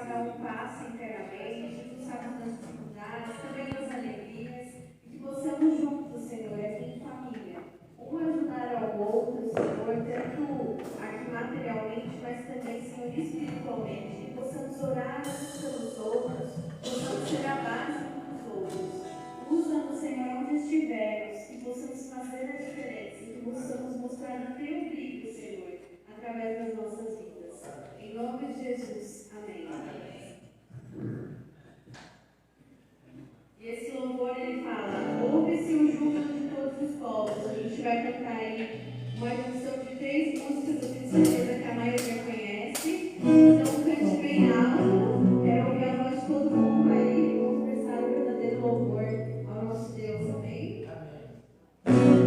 cada um passa inteiramente, tu sabes das dificuldades, também das alegrias, e que possamos juntos, Senhor, aqui em família, um ajudar ao outro, Senhor, tanto aqui materialmente, mas também, Senhor, espiritualmente, que possamos orar uns pelos outros, possamos ser a base uns dos outros. Usa-nos, Senhor, onde estivermos, que possamos fazer a diferença, que possamos mostrar o teu brilho, Senhor, através das nossas vidas. Em nome de Jesus. Amém. E esse louvor, ele fala: ouve-se o júbilo de todos os povos. A gente vai cantar aí uma junção de 3 músicas, eu tenho certeza que a maioria conhece. Então, cante bem alto, quero ouvir a voz de todo mundo aí, vamos prestar o verdadeiro louvor ao nosso Deus. Amém? Amém.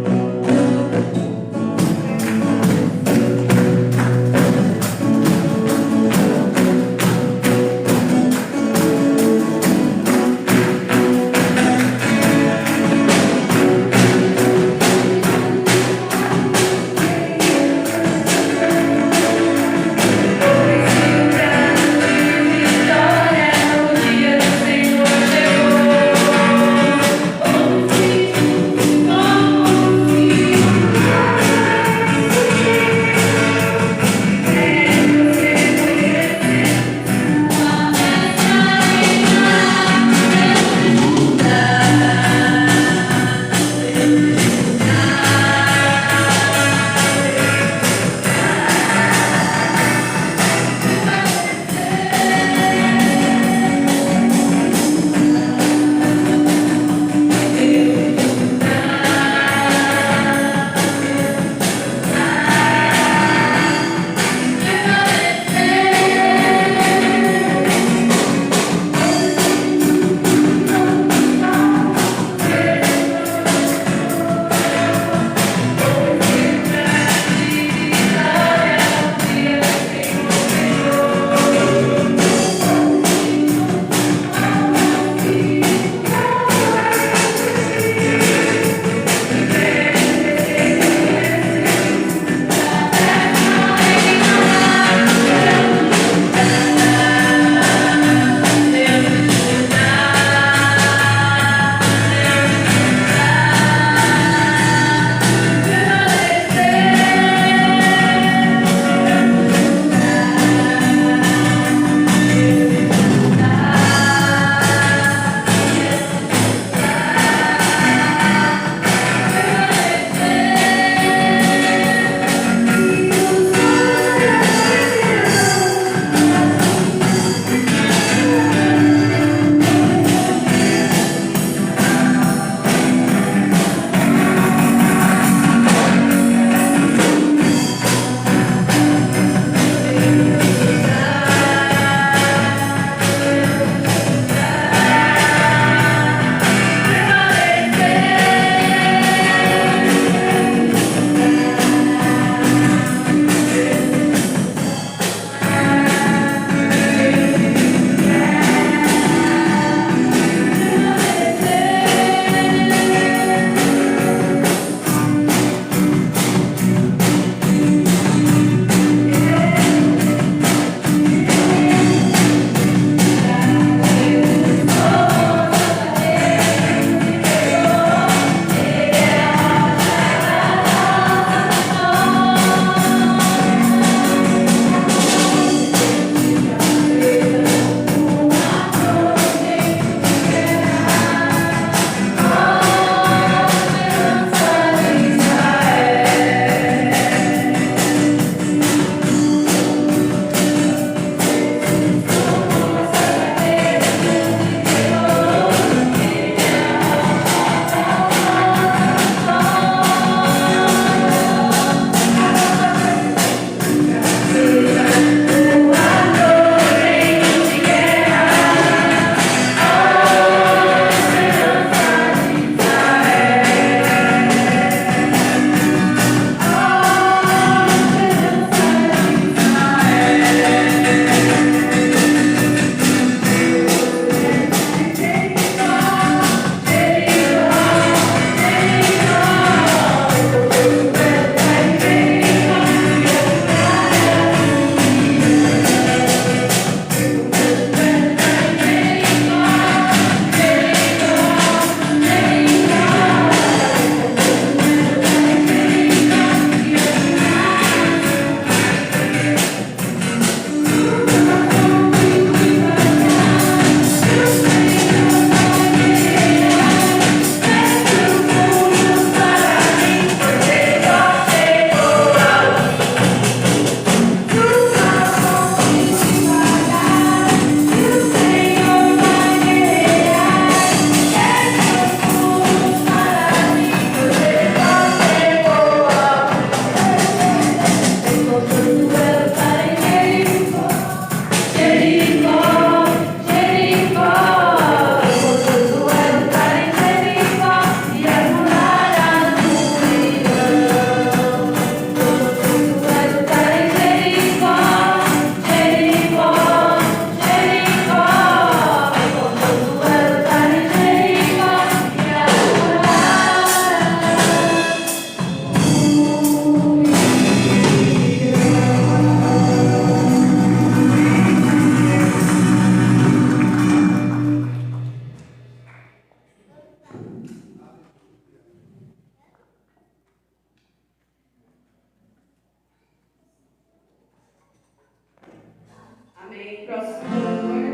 próximo louvor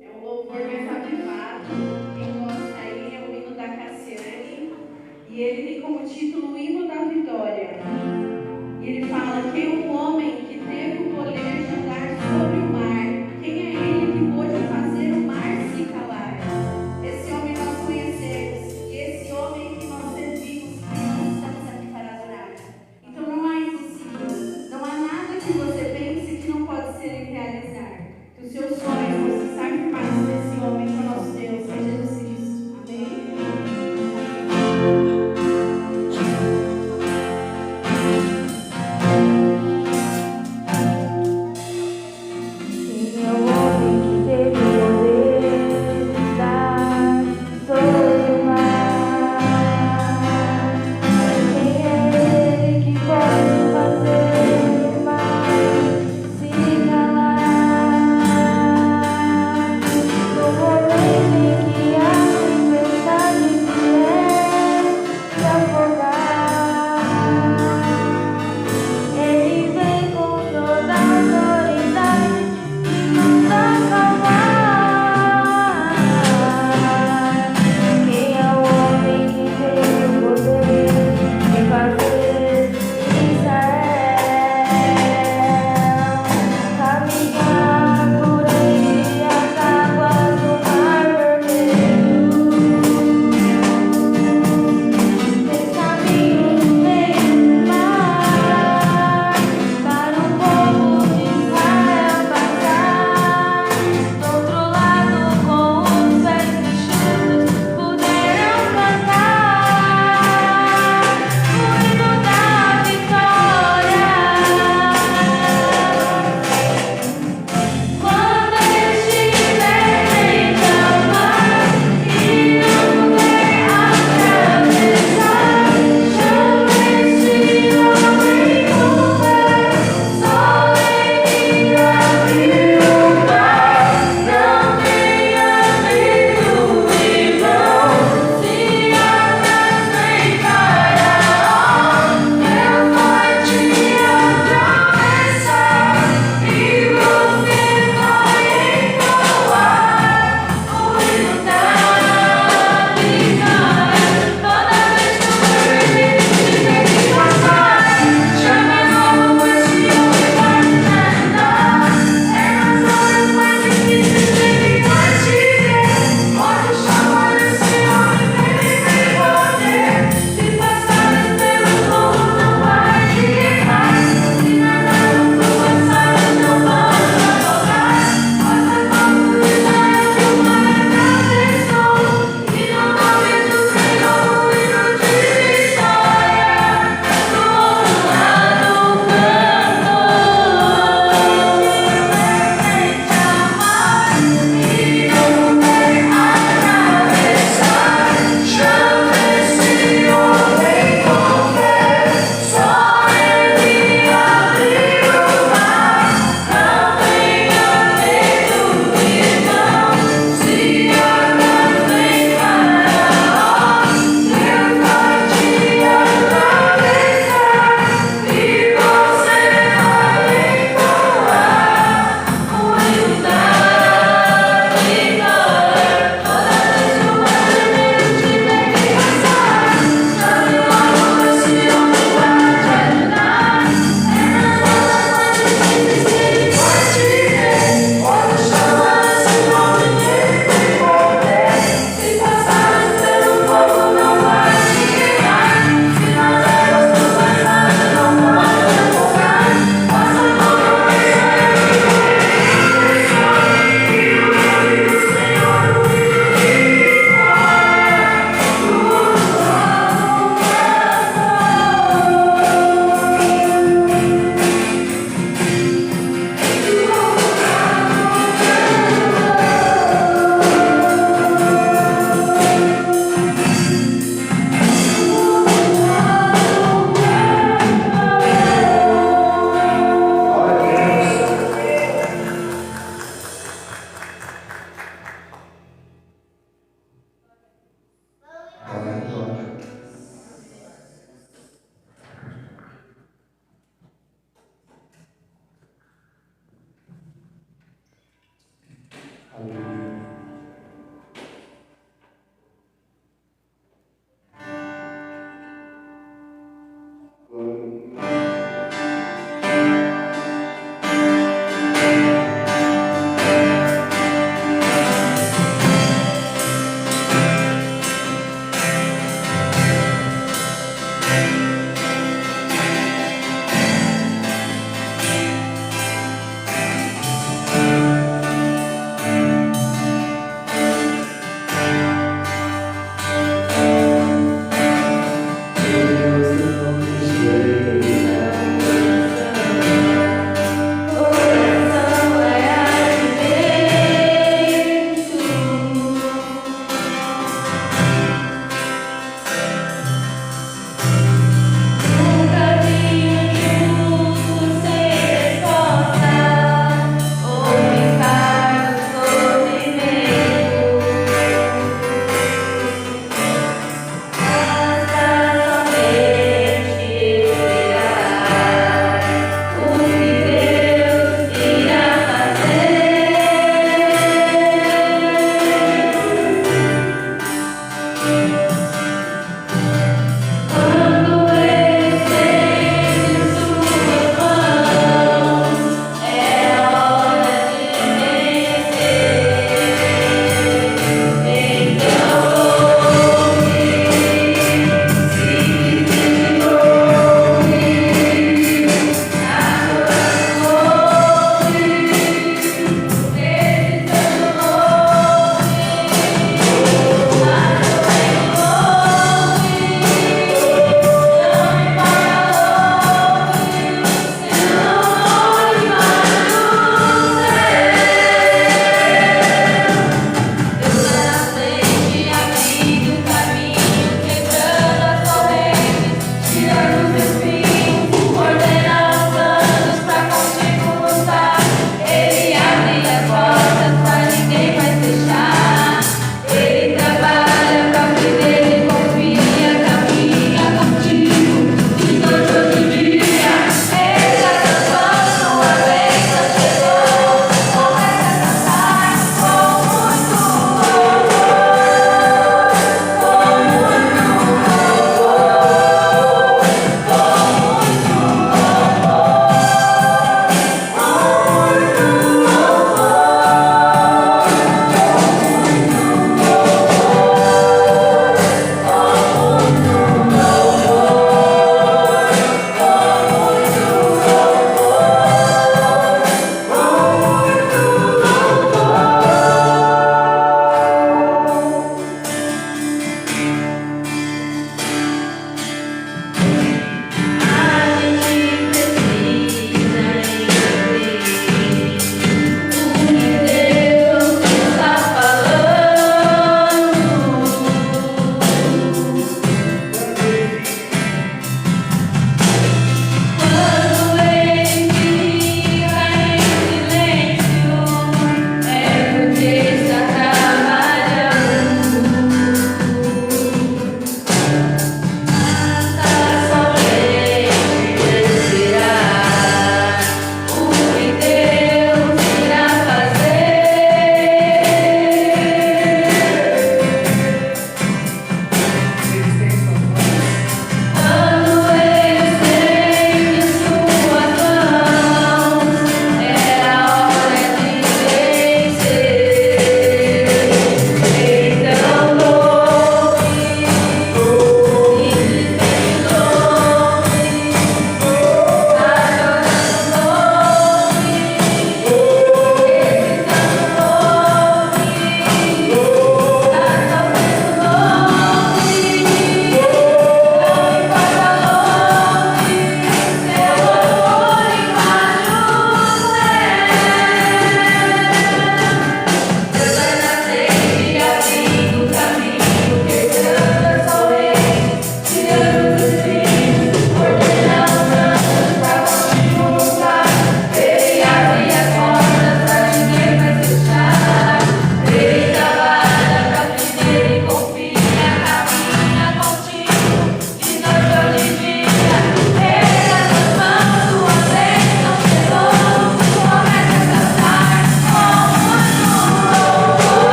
é um louvor mais avivado. Quem gosta aí é o hino da Cassiane. E ele tem como título o Hino da Vitória. E ele fala: quem é um homem que teve o poder de andar sobre o mar? Quem é ele que pôde fazer o mar se calar? Esse homem nós conhecemos. E esse homem que nós servimos, que nós estamos aqui para adorar. Então não há impossível. Não há nada que você pense que não pode ser realizar. Que os seus sonhos possam estar firmados nesse homem, que é o nosso Deus, que é Jesus Cristo. Amém?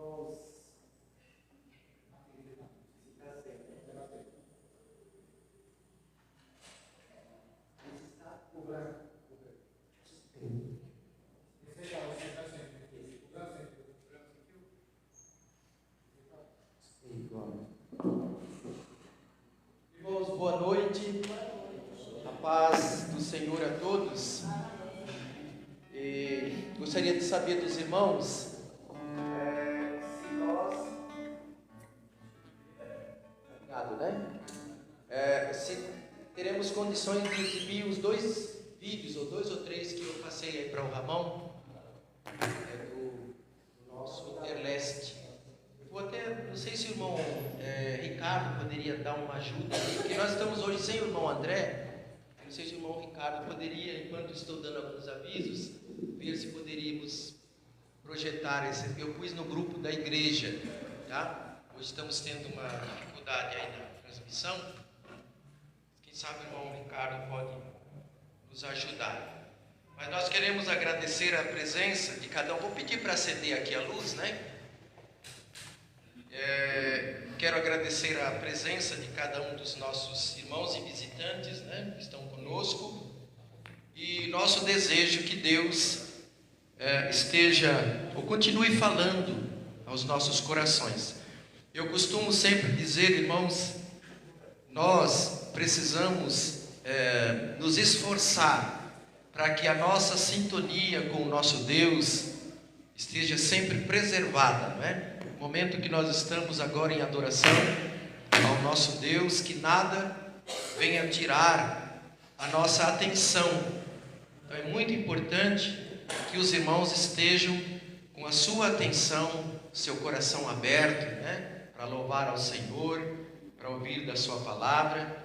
Irmãos, boa noite, a paz do Senhor a todos. Gostaria de saber dos irmãos se nós, obrigado, né? Se teremos condições de exibir os 2 vídeos, ou 2 ou 3 que eu passei aí para o Ramon, do nosso Interleste. Não sei se o irmão Ricardo poderia dar uma ajuda aí, porque nós estamos hoje sem o irmão André. Não sei se o irmão Ricardo poderia, enquanto estou dando alguns avisos, ver se poderíamos projetar esse. Eu pus no grupo da igreja, tá? Hoje estamos tendo uma dificuldade aí na transmissão. Quem sabe o irmão Ricardo pode nos ajudar. Mas nós queremos agradecer a presença de cada um. Vou pedir para acender aqui a luz, né? Quero agradecer a presença de cada um dos nossos irmãos e visitantes, né, que estão conosco, e nosso desejo que Deus esteja ou continue falando aos nossos corações. Eu costumo sempre dizer, irmãos, nós precisamos nos esforçar para que a nossa sintonia com o nosso Deus esteja sempre preservada, não é? No momento que nós estamos agora em adoração ao nosso Deus, que nada venha tirar a nossa atenção. Então é muito importante que os irmãos estejam com a sua atenção, seu coração aberto, né, para louvar ao Senhor, para ouvir da sua palavra.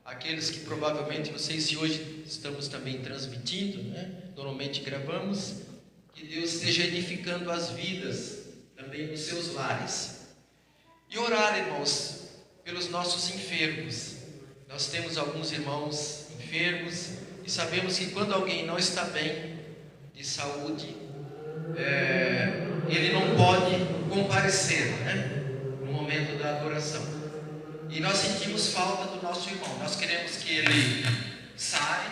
Aqueles que provavelmente, não sei se hoje estamos também transmitindo, né, normalmente gravamos, que Deus esteja edificando as vidas também nos seus lares. E orar, irmãos, pelos nossos enfermos. Nós temos alguns irmãos enfermos e sabemos que quando alguém não está bem de saúde, ele não pode comparecer, né, no momento da adoração. E nós sentimos falta do nosso irmão. Nós queremos que ele sare,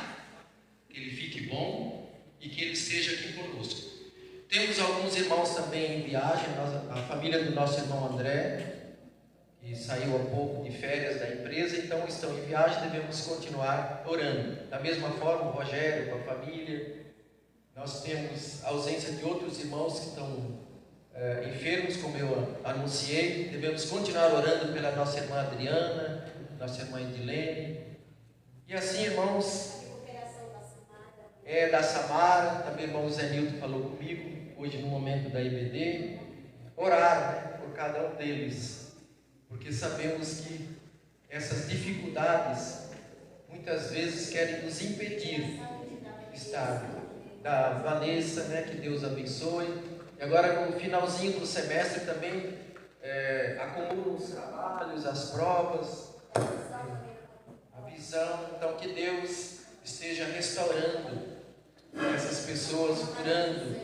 que ele fique bom e que ele esteja aqui conosco. Temos alguns irmãos também em viagem, a família do nosso irmão André, que saiu há pouco de férias da empresa, então estão em viagem, devemos continuar orando. Da mesma forma, o Rogério com a família. Nós temos a ausência de outros irmãos que estão enfermos, como eu anunciei. Devemos continuar orando pela nossa irmã Adriana, nossa irmã Edilene. E assim, irmãos, da Samara, também o irmão Zé Nilton falou comigo, hoje no momento da IBD, orar, né, por cada um deles, porque sabemos que essas dificuldades muitas vezes querem nos impedir de estar. Da Vanessa, né, que Deus abençoe. E agora no finalzinho do semestre também acumulam os trabalhos, as provas, a visão. Então que Deus esteja restaurando essas pessoas, curando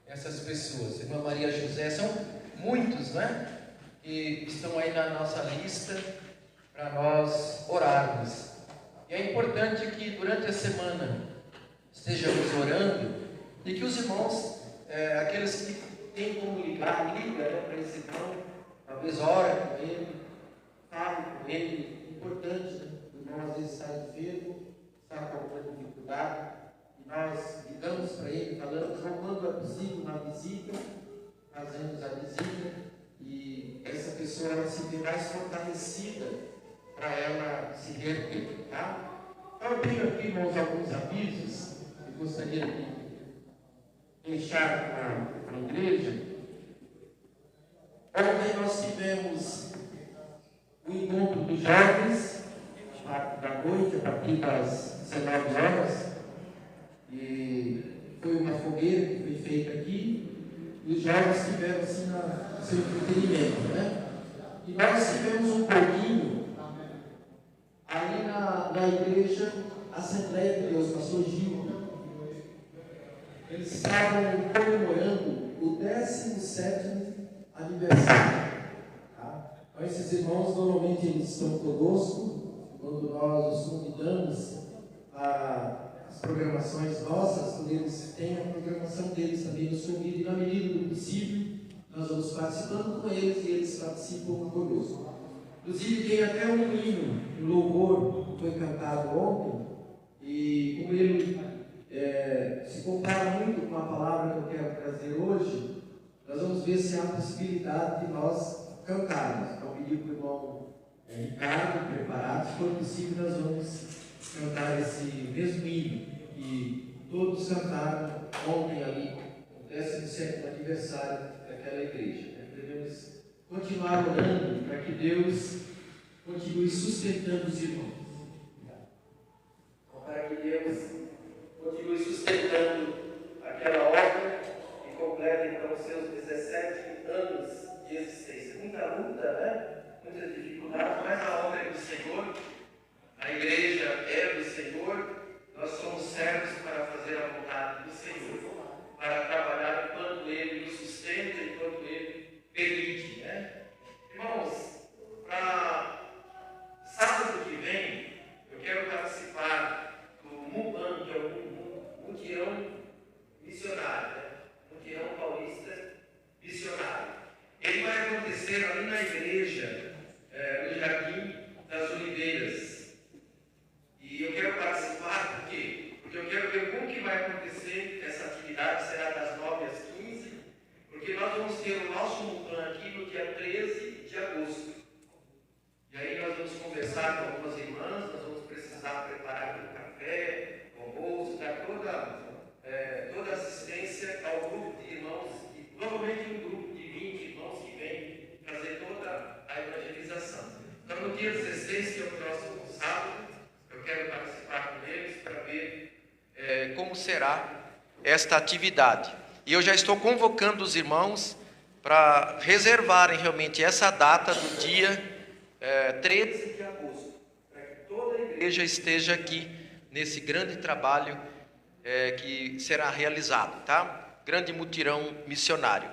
essas pessoas. Irmã Maria José, são muitos, né, que estão aí na nossa lista para nós orarmos. E é importante que durante a semana estejamos orando e que os irmãos, aqueles que têm como ligar, liga, né, para esse irmão, talvez ora com ele, fale com ele. É importante, né? O irmão às vezes está enfermo, está com alguma dificuldade, e nós ligamos para ele, falamos, quando é possível, uma visita, fazemos a visita, e essa pessoa se vê mais fortalecida para ela se reerguer, tá? Então eu tenho aqui, irmãos, alguns avisos que gostaria de deixar para a igreja. Ontem nós tivemos o encontro dos jovens, da noite, a partir das 19 horas, e foi uma fogueira que foi feita aqui, e os jovens tiveram assim seu entretenimento, né? E nós tivemos um pouquinho ali na igreja Assembleia de Deus, pastor Gil. Eles estavam comemorando o 17º aniversário. Tá? Então, esses irmãos, normalmente, eles estão conosco quando nós os convidamos para as programações nossas, quando eles têm a programação deles também nos convidam, e na medida do possível, nós vamos participando com eles e eles participam conosco. Inclusive, tem até um hino, um louvor que foi cantado ontem, e como ele se compara muito com a palavra que eu quero trazer hoje, nós vamos ver se há possibilidade de nós cantarmos. Então, pedir para o irmão Ricardo preparar, se for possível, nós vamos cantar esse mesmo hino que todos cantaram ontem ali, no 17º aniversário daquela igreja. Devemos continuar orando para que Deus continue sustentando os irmãos. Para que Deus continue sustentando aquela obra e complete então seus 17 anos de existência. Muita luta, né? Muitas dificuldades, mas a obra é do Senhor, a igreja é do Senhor, nós somos servos para fazer a vontade do Senhor, para trabalhar enquanto Ele nos sustenta, enquanto Ele permite, né? Irmãos, para sábado que vem, eu quero participar do MUPAN, que é o Mutirão Missionário, né? Mutirão Paulista Missionário. Ele vai acontecer ali na igreja, no Jardim das Oliveiras. E eu quero participar, por quê? Porque eu quero ver como que vai acontecer essa atividade, será das 9 às 15, porque nós vamos ter o nosso MUPAN aqui no dia 13 de agosto. E aí nós vamos conversar com algumas irmãs, nós vamos precisar preparar o café, o almoço, dar toda assistência ao grupo de irmãos, e provavelmente um grupo de 20 irmãos que vem fazer toda a evangelização. Então, no dia 16, que é o próximo sábado, eu quero participar com eles para ver como será esta atividade. E eu já estou convocando os irmãos para reservarem realmente essa data do dia 13 de agosto, para que toda a igreja esteja aqui nesse grande trabalho que será realizado, tá? Grande mutirão missionário.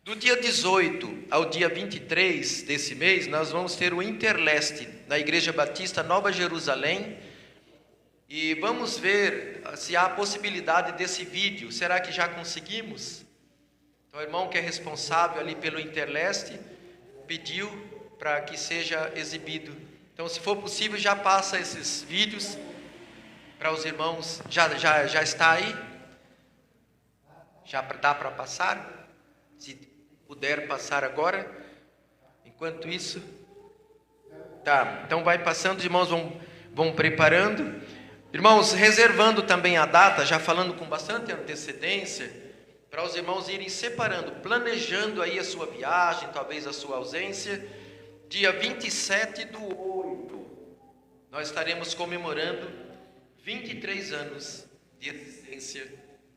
Do dia 18 ao dia 23 desse mês, nós vamos ter o Interleste na Igreja Batista Nova Jerusalém, e vamos ver se há a possibilidade desse vídeo. Será que já conseguimos? Então, o irmão que é responsável ali pelo Interleste pediu para que seja exibido. Então, se for possível, já passa esses vídeos para os irmãos. Já está aí? Já dá para passar? Se puder passar agora. Enquanto isso, tá. Então, vai passando, os irmãos vão preparando. Irmãos, reservando também a data, já falando com bastante antecedência, para os irmãos irem separando, planejando aí a sua viagem, talvez a sua ausência. Dia 27/8, nós estaremos comemorando 23 anos de existência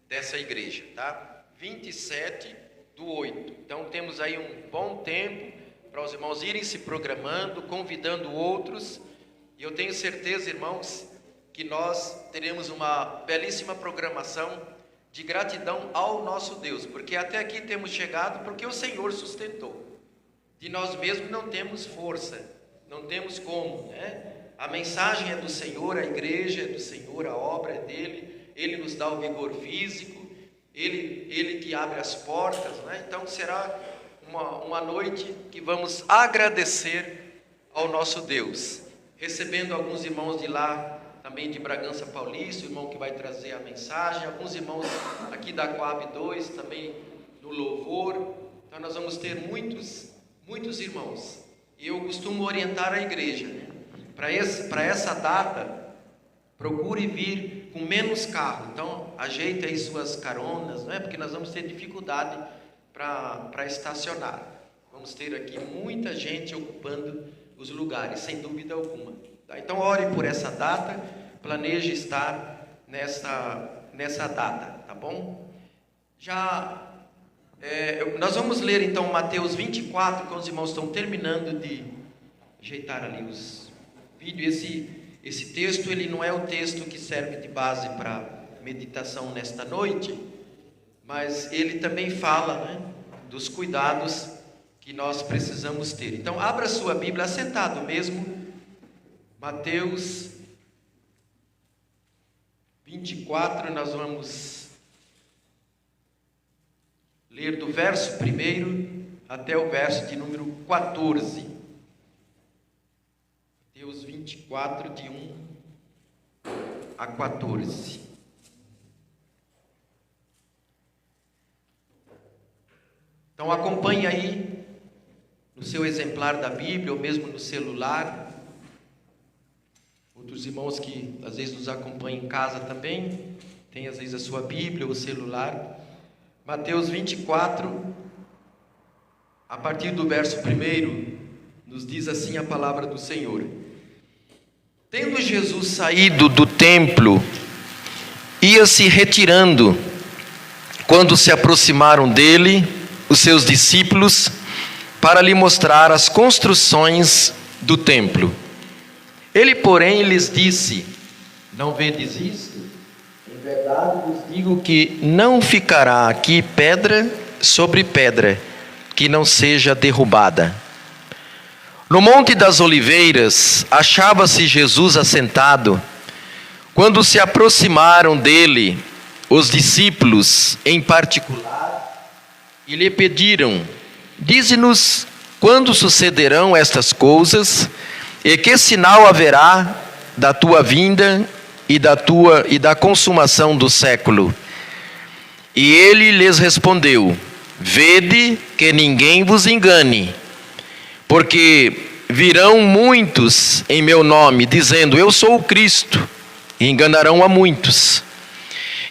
dessa igreja, tá? 27/8. Então, temos aí um bom tempo para os irmãos irem se programando, convidando outros. E eu tenho certeza, irmãos, que nós teremos uma belíssima programação de gratidão ao nosso Deus, porque até aqui temos chegado porque o Senhor sustentou. De nós mesmos não temos força, não temos como, né? A mensagem é do Senhor, a igreja é do Senhor, a obra é dele, Ele nos dá o vigor físico, Ele que abre as portas, né? Então será uma noite que vamos agradecer ao nosso Deus, recebendo alguns irmãos de lá, também de Bragança Paulista, o irmão que vai trazer a mensagem, alguns irmãos aqui da Coab 2, também no louvor. Então nós vamos ter muitos irmãos. E eu costumo orientar a igreja, né? Para essa data, procure vir com menos carro. Então ajeite aí suas caronas, não é? Porque nós vamos ter dificuldade para estacionar. Vamos ter aqui muita gente ocupando os lugares, sem dúvida alguma. Tá? Então ore por essa data, planeje estar nessa data, tá bom? Nós vamos ler então Mateus 24, quando os irmãos estão terminando de ajeitar ali os vídeos. Esse texto, ele não é o texto que serve de base para meditação nesta noite, mas ele também fala, né, dos cuidados que nós precisamos ter. Então, abra sua Bíblia, assentado mesmo, Mateus 24, nós vamos ler do verso 1 até o verso de número 14. Mateus 24, de 1 a 14. Então acompanhe aí no seu exemplar da Bíblia ou mesmo no celular. Outros irmãos que às vezes nos acompanham em casa também, tem às vezes a sua Bíblia ou o celular. Mateus 24, a partir do verso 1, nos diz assim a palavra do Senhor. Tendo Jesus saído do templo, ia se retirando, quando se aproximaram dele os seus discípulos, para lhe mostrar as construções do templo. Ele, porém, lhes disse: não vedes isto? Em verdade vos digo que não ficará aqui pedra sobre pedra, que não seja derrubada. No Monte das Oliveiras, achava-se Jesus assentado, quando se aproximaram dele os discípulos em particular, e lhe pediram: dize-nos quando sucederão estas coisas, e que sinal haverá da tua vinda e da consumação do século. E ele lhes respondeu: vede que ninguém vos engane, porque virão muitos em meu nome, dizendo: eu sou o Cristo, e enganarão a muitos.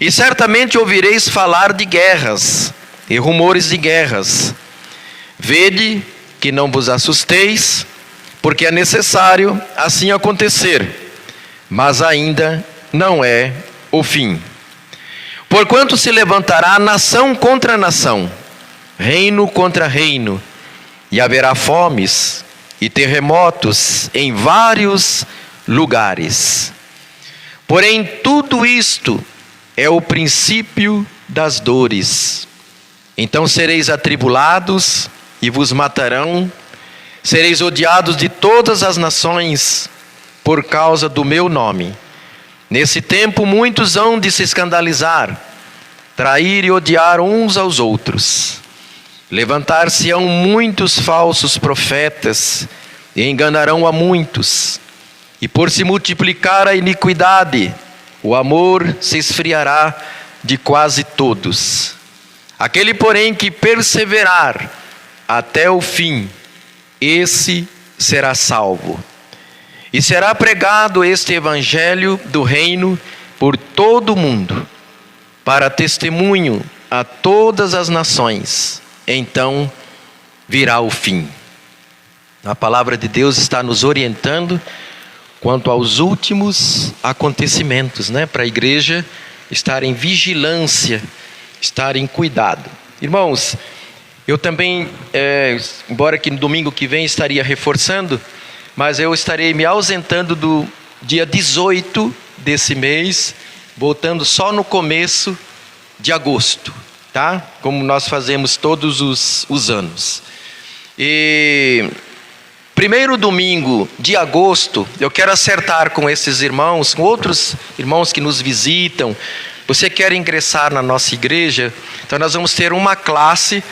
E certamente ouvireis falar de guerras e rumores de guerras. Vede que não vos assusteis, porque é necessário assim acontecer, mas ainda não é o fim. Porquanto se levantará nação contra nação, reino contra reino, e haverá fomes e terremotos em vários lugares. Porém, tudo isto é o princípio das dores. Então sereis atribulados e vos matarão, sereis odiados de todas as nações por causa do meu nome. Nesse tempo muitos hão de se escandalizar, trair e odiar uns aos outros. Levantar-se-ão muitos falsos profetas e enganarão a muitos. E por se multiplicar a iniquidade, o amor se esfriará de quase todos. Aquele, porém, que perseverar até o fim, esse será salvo. E será pregado este evangelho do reino por todo o mundo, para testemunho a todas as nações. Então virá o fim. A palavra de Deus está nos orientando quanto aos últimos acontecimentos, para a igreja estar em vigilância, estar em cuidado. Irmãos, eu também, embora que no domingo que vem estaria reforçando, mas eu estarei me ausentando do dia 18 desse mês, voltando só no começo de agosto, tá? Como nós fazemos todos os anos. E primeiro domingo de agosto, eu quero acertar com esses irmãos, com outros irmãos que nos visitam. Você quer ingressar na nossa igreja? Então nós vamos ter uma classe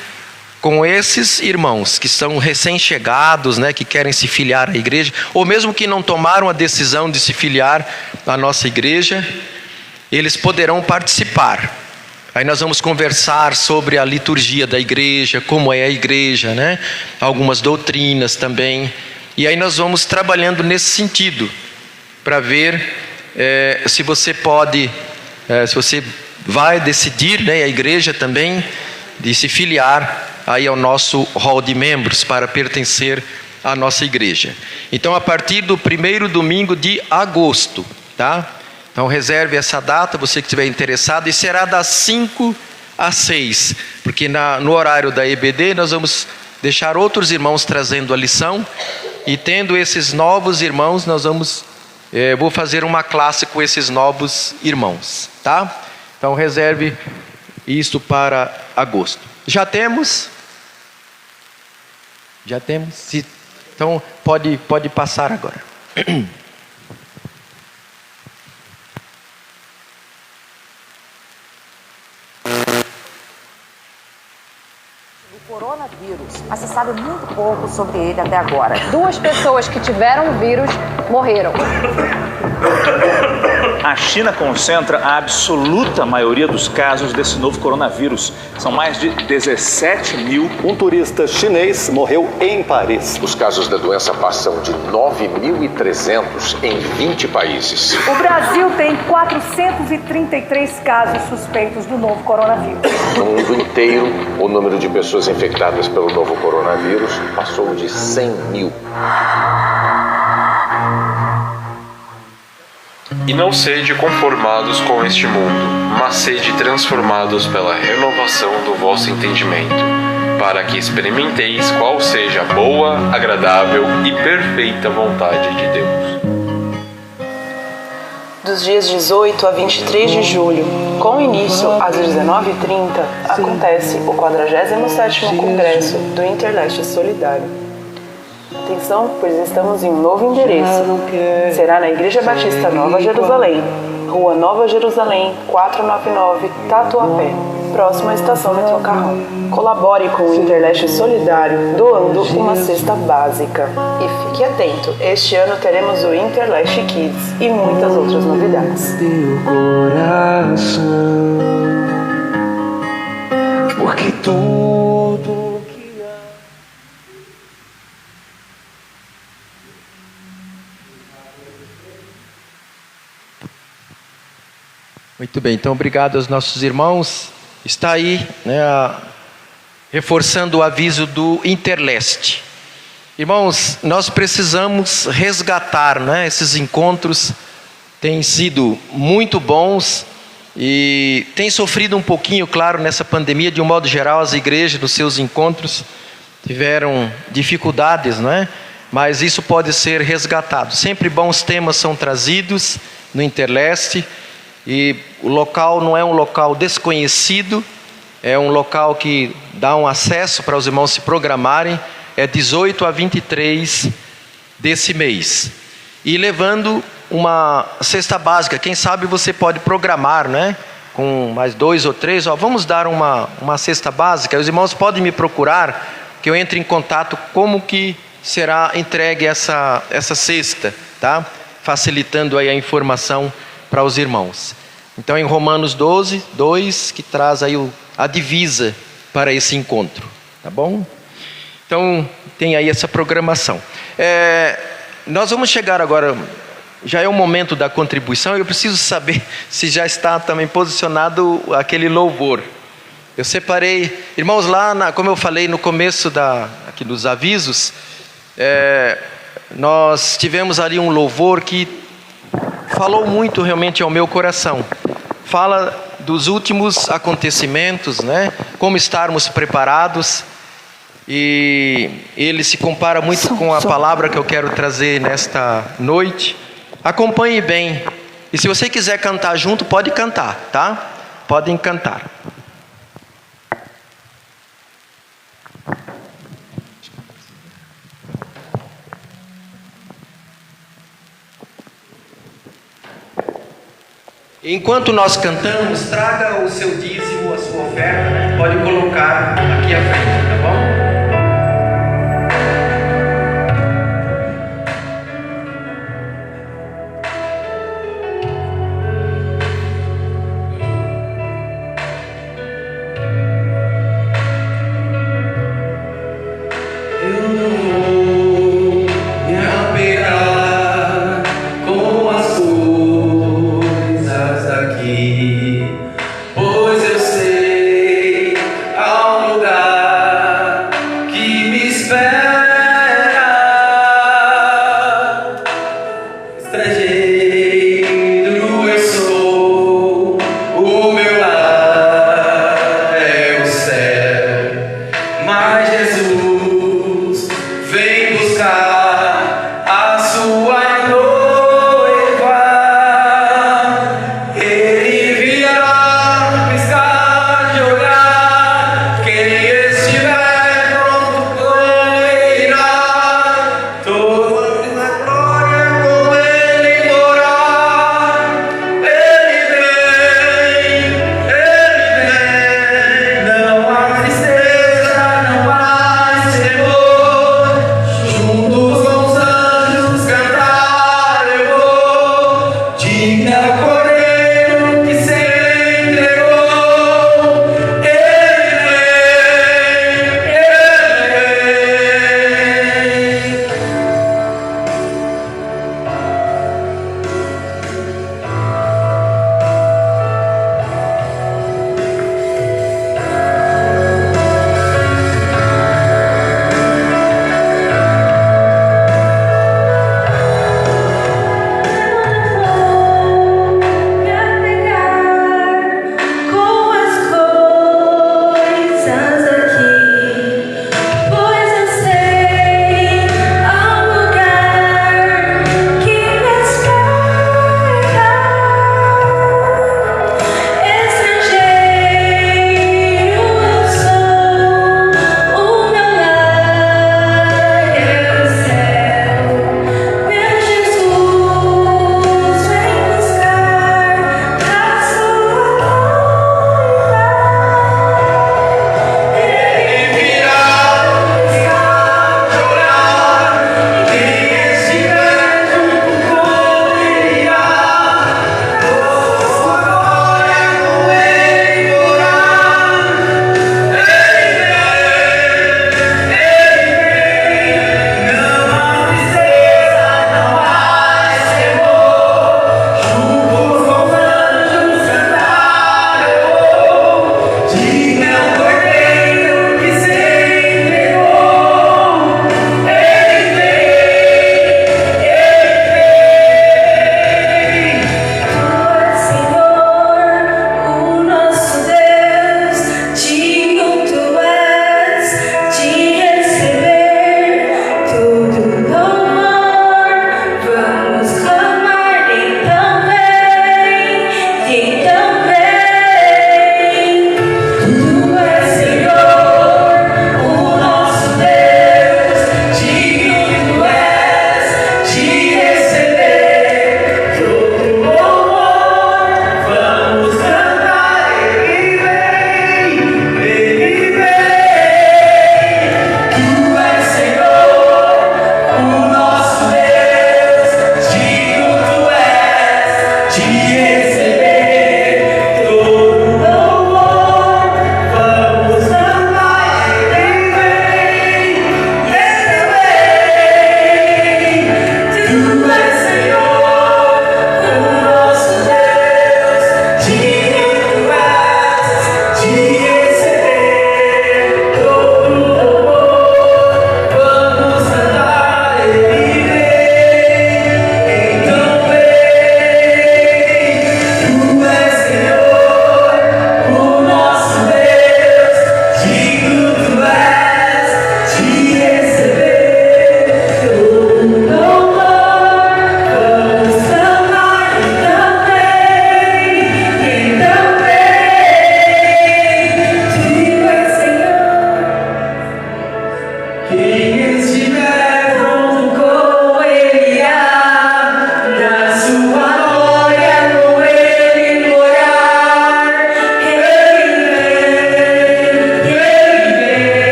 com esses irmãos que são recém-chegados, que querem se filiar à igreja, ou mesmo que não tomaram a decisão de se filiar à nossa igreja, eles poderão participar. Aí nós vamos conversar sobre a liturgia da igreja, como é a igreja, algumas doutrinas também. E aí nós vamos trabalhando nesse sentido, para ver se você pode, se você vai decidir, a igreja também, de se filiar aí ao nosso hall de membros para pertencer à nossa igreja. Então, a partir do primeiro domingo de agosto, tá? Então, reserve essa data, você que estiver interessado, e será das 5 às 6, porque no horário da EBD nós vamos deixar outros irmãos trazendo a lição, e tendo esses novos irmãos, vou fazer uma classe com esses novos irmãos, tá? Então, reserve isto para agosto. Já temos Já temos? Então, pode passar agora. Coronavírus, mas se sabe muito pouco sobre ele até agora. 2 pessoas que tiveram o vírus morreram. A China concentra a absoluta maioria dos casos desse novo coronavírus. São mais de 17 mil. Um turista chinês morreu em Paris. Os casos da doença passam de 9.300 em 20 países. O Brasil tem 433 casos suspeitos do novo coronavírus. No mundo inteiro, o número de pessoas infectadas pelo novo coronavírus passou de 100 mil. E não sede conformados com este mundo, mas sede transformados pela renovação do vosso entendimento, para que experimenteis qual seja a boa, agradável e perfeita vontade de Deus. Dos dias 18 a 23 de julho, com início às 19h30, acontece o 47º Congresso do Interleste Solidário. Atenção, pois estamos em um novo endereço. Será na Igreja Batista Nova Jerusalém, Rua Nova Jerusalém, 499, Tatuapé, próxima à estação metrô Carrão. Colabore com o Interleste Solidário, doando uma cesta básica. E fique atento, este ano teremos o Interleste Kids e muitas outras novidades. Porque tudo Muito bem, então obrigado aos nossos irmãos. Está aí, né, reforçando o aviso do Interleste. Irmãos, nós precisamos resgatar, né, esses encontros. Têm sido muito bons e tem sofrido um pouquinho, claro, nessa pandemia. De um modo geral, as igrejas nos seus encontros tiveram dificuldades, não é? Mas isso pode ser resgatado. Sempre bons temas são trazidos no Interleste. E o local não é um local desconhecido, é um local que dá um acesso para os irmãos se programarem. É 18 a 23 desse mês. E levando uma cesta básica, quem sabe você pode programar, né? Com mais 2 ou 3, vamos dar uma cesta básica. Os irmãos podem me procurar, que eu entre em contato como que será entregue essa cesta, tá? Facilitando aí a informação para os irmãos. Então, em Romanos 12, 2, que traz aí a divisa para esse encontro, tá bom? Então, tem aí essa programação. Nós vamos chegar agora, já é o momento da contribuição. Eu preciso saber se já está também posicionado aquele louvor. Eu separei, irmãos, lá, como eu falei no começo aqui dos avisos, nós tivemos ali um louvor que falou muito realmente ao meu coração. Fala dos últimos acontecimentos, né? Como estarmos preparados. E ele se compara muito com a palavra que eu quero trazer nesta noite. Acompanhe bem. E se você quiser cantar junto, pode cantar, tá? Podem cantar. Enquanto nós cantamos, traga o seu dízimo, a sua oferta, né? Pode colocar aqui à frente, tá bom?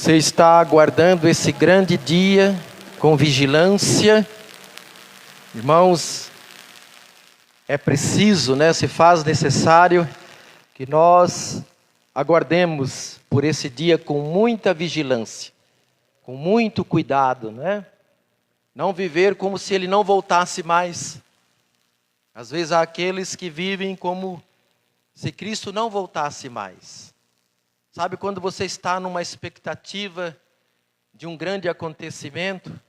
Você está aguardando esse grande dia com vigilância. Irmãos, é preciso, se faz necessário que nós aguardemos por esse dia com muita vigilância, com muito cuidado, Não viver como se ele não voltasse mais. Às vezes há aqueles que vivem como se Cristo não voltasse mais. Sabe quando você está numa expectativa de um grande acontecimento,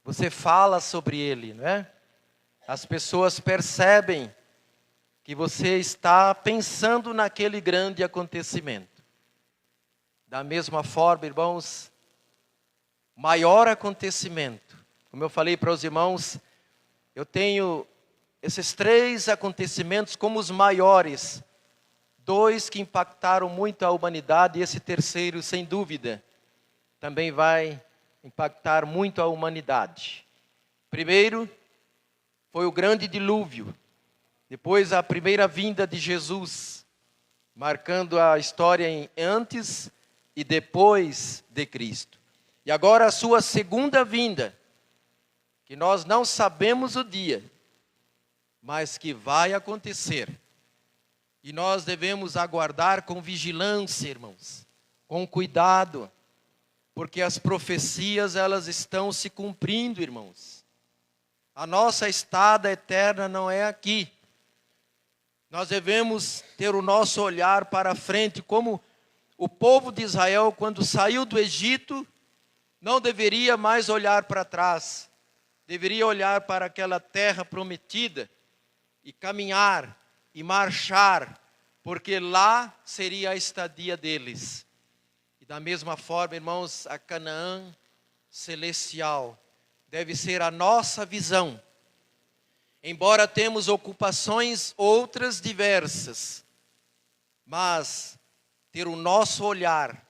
você fala sobre ele, As pessoas percebem que você está pensando naquele grande acontecimento. Da mesma forma, irmãos, maior acontecimento. Como eu falei para os irmãos, eu tenho esses 3 acontecimentos como os maiores. 2 que impactaram muito a humanidade, e esse terceiro, sem dúvida, também vai impactar muito a humanidade. Primeiro, foi o grande dilúvio. Depois, a primeira vinda de Jesus, marcando a história em antes e depois de Cristo. E agora a sua segunda vinda, que nós não sabemos o dia, mas que vai acontecer. E nós devemos aguardar com vigilância, irmãos, com cuidado, porque as profecias, elas estão se cumprindo, irmãos. A nossa estada eterna não é aqui. Nós devemos ter o nosso olhar para frente, como o povo de Israel, quando saiu do Egito, não deveria mais olhar para trás. Deveria olhar para aquela terra prometida e caminhar e marchar, porque lá seria a estadia deles. E da mesma forma, irmãos, a Canaã celestial deve ser a nossa visão. Embora temos ocupações outras diversas, mas ter o nosso olhar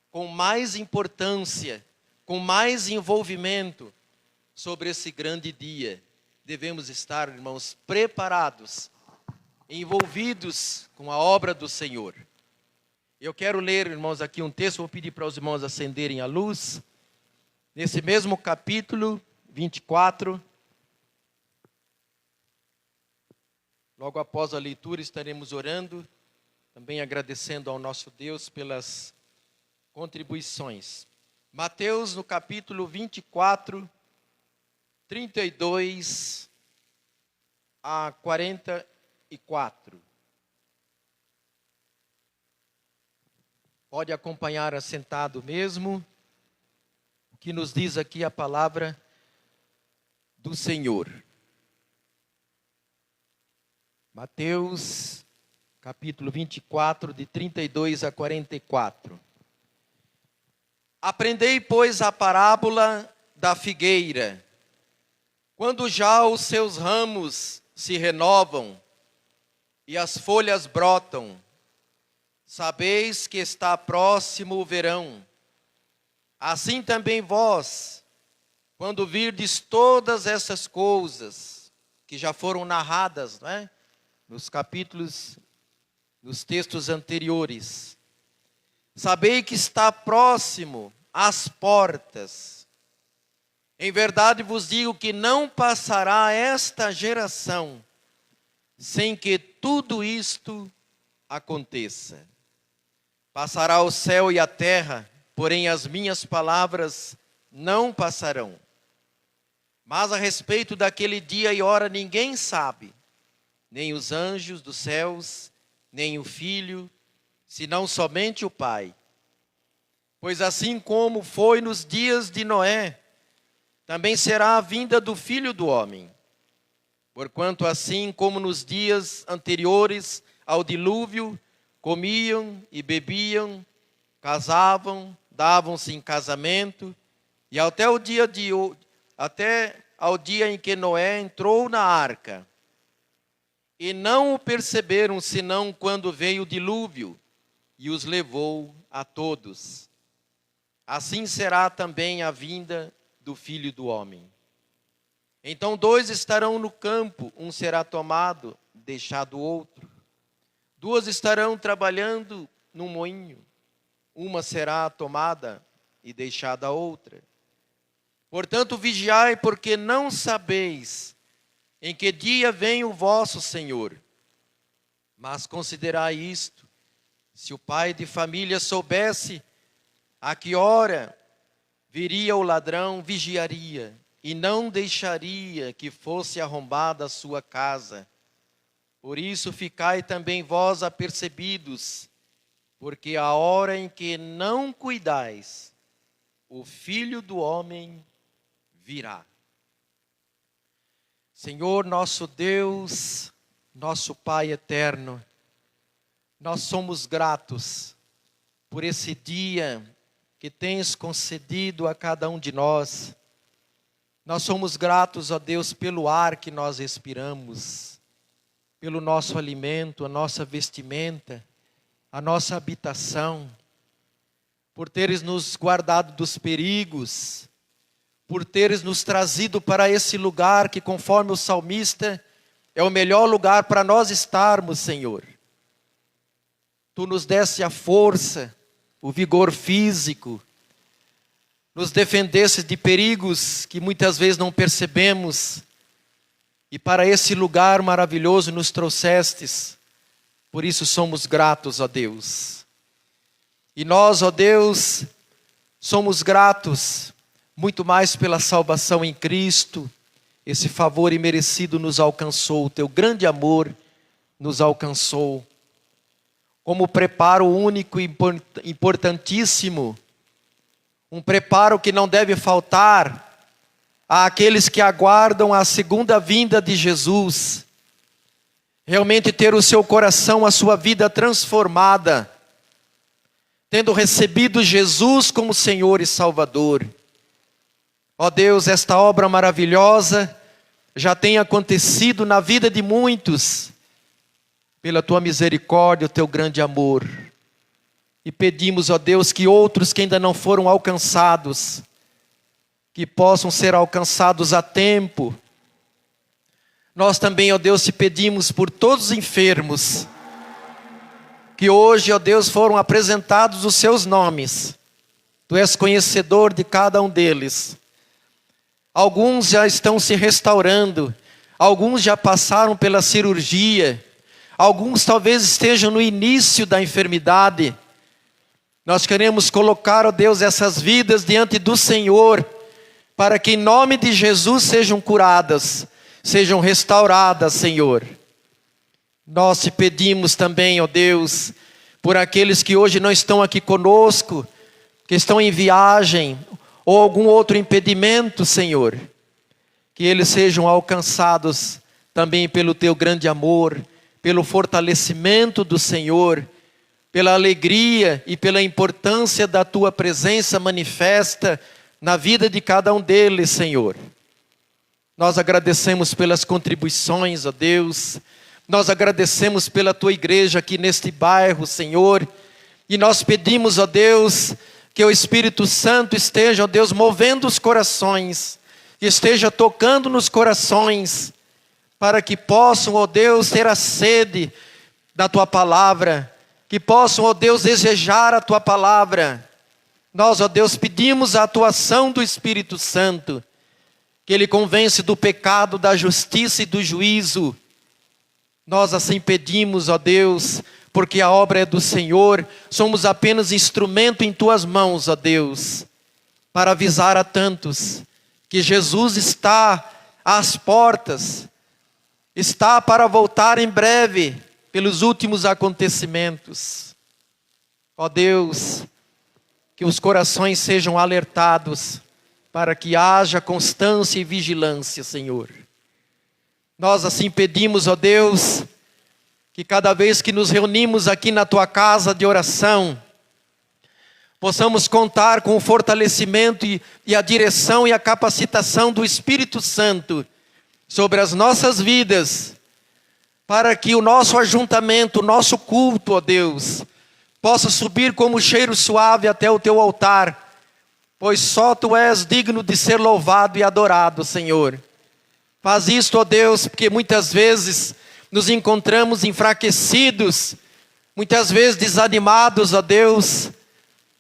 com mais importância, com mais envolvimento sobre esse grande dia. Devemos estar, irmãos, preparados, envolvidos com a obra do Senhor. Eu quero ler, irmãos, aqui um texto, vou pedir para os irmãos acenderem a luz. Nesse mesmo capítulo 24, logo após a leitura estaremos orando, também agradecendo ao nosso Deus pelas contribuições. Mateus, no capítulo 24, 32 a 44. Pode acompanhar assentado mesmo, o que nos diz aqui a palavra do Senhor. Mateus, capítulo 24, de 32 a 44. Aprendei, pois, a parábola da figueira. Quando já os seus ramos se renovam e as folhas brotam, sabeis que está próximo o verão. Assim também vós, quando virdes todas essas coisas que já foram narradas, nos capítulos, nos textos anteriores, sabei que está próximo às portas. Em verdade vos digo que não passará esta geração sem que tudo isto aconteça. Passará o céu e a terra, porém as minhas palavras não passarão. Mas a respeito daquele dia e hora ninguém sabe, nem os anjos dos céus, nem o Filho, senão somente o Pai. Pois assim como foi nos dias de Noé, também será a vinda do Filho do Homem. Porquanto assim como nos dias anteriores ao dilúvio, comiam e bebiam, casavam, davam-se em casamento, e até ao dia em que Noé entrou na arca. E não o perceberam, senão quando veio o dilúvio e os levou a todos. Assim será também a vinda do Filho do Homem. Então 2 estarão no campo, um será tomado, deixado o outro. 2 estarão trabalhando no moinho, uma será tomada e deixada a outra. Portanto, vigiai, porque não sabeis em que dia vem o vosso Senhor. Mas considerai isto: se o pai de família soubesse a que hora viria o ladrão, vigiaria, e não deixaria que fosse arrombada a sua casa. Por isso ficai também vós apercebidos, porque a hora em que não cuidais, o Filho do Homem virá. Senhor, nosso Deus, nosso Pai eterno, nós somos gratos por esse dia que tens concedido a cada um de nós. Nós somos gratos, ó Deus, pelo ar que nós respiramos, pelo nosso alimento, a nossa vestimenta, a nossa habitação, por teres nos guardado dos perigos, por teres nos trazido para esse lugar que, conforme o salmista, é o melhor lugar para nós estarmos, Senhor. Tu nos deste a força, o vigor físico, nos defendeste de perigos que muitas vezes não percebemos, e para esse lugar maravilhoso nos trouxestes. Por isso somos gratos, ó Deus. E nós, ó Deus, somos gratos muito mais pela salvação em Cristo. Esse favor imerecido nos alcançou, o teu grande amor nos alcançou. Como preparo único e importantíssimo, um preparo que não deve faltar àqueles que aguardam a segunda vinda de Jesus. Realmente ter o seu coração, a sua vida transformada, tendo recebido Jesus como Senhor e Salvador. Ó Deus, esta obra maravilhosa já tem acontecido na vida de muitos, pela tua misericórdia, o teu grande amor. E pedimos, ó Deus, que outros que ainda não foram alcançados, que possam ser alcançados a tempo. Nós também, ó Deus, te pedimos por todos os enfermos, que hoje, ó Deus, foram apresentados os seus nomes. Tu és conhecedor de cada um deles. Alguns já estão se restaurando, alguns já passaram pela cirurgia, alguns talvez estejam no início da enfermidade. Nós queremos colocar, ó Deus, essas vidas diante do Senhor, para que em nome de Jesus sejam curadas, sejam restauradas, Senhor. Nós te pedimos também, ó Deus, por aqueles que hoje não estão aqui conosco, que estão em viagem, ou algum outro impedimento, Senhor, que eles sejam alcançados também pelo teu grande amor, pelo fortalecimento do Senhor, pela alegria e pela importância da tua presença manifesta na vida de cada um deles, Senhor. Nós agradecemos pelas contribuições, ó Deus, nós agradecemos pela tua igreja aqui neste bairro, Senhor, e nós pedimos, ó Deus, que o Espírito Santo esteja, ó Deus, movendo os corações, que esteja tocando nos corações, para que possam, ó Deus, ter a sede da tua palavra, que possam, ó Deus, desejar a tua palavra. Nós, ó Deus, pedimos a atuação do Espírito Santo, que ele convence do pecado, da justiça e do juízo. Nós assim pedimos, ó Deus, porque a obra é do Senhor, somos apenas instrumento em tuas mãos, ó Deus, para avisar a tantos que Jesus está às portas, está para voltar em breve pelos últimos acontecimentos. Ó Deus, que os corações sejam alertados para que haja constância e vigilância, Senhor. Nós assim pedimos, ó Deus, que cada vez que nos reunimos aqui na tua casa de oração, possamos contar com o fortalecimento e a direção e a capacitação do Espírito Santo sobre as nossas vidas, para que o nosso ajuntamento, o nosso culto, ó Deus, possa subir como cheiro suave até o teu altar, pois só tu és digno de ser louvado e adorado, Senhor. Faz isto, ó Deus, porque muitas vezes nos encontramos enfraquecidos, muitas vezes desanimados, ó Deus,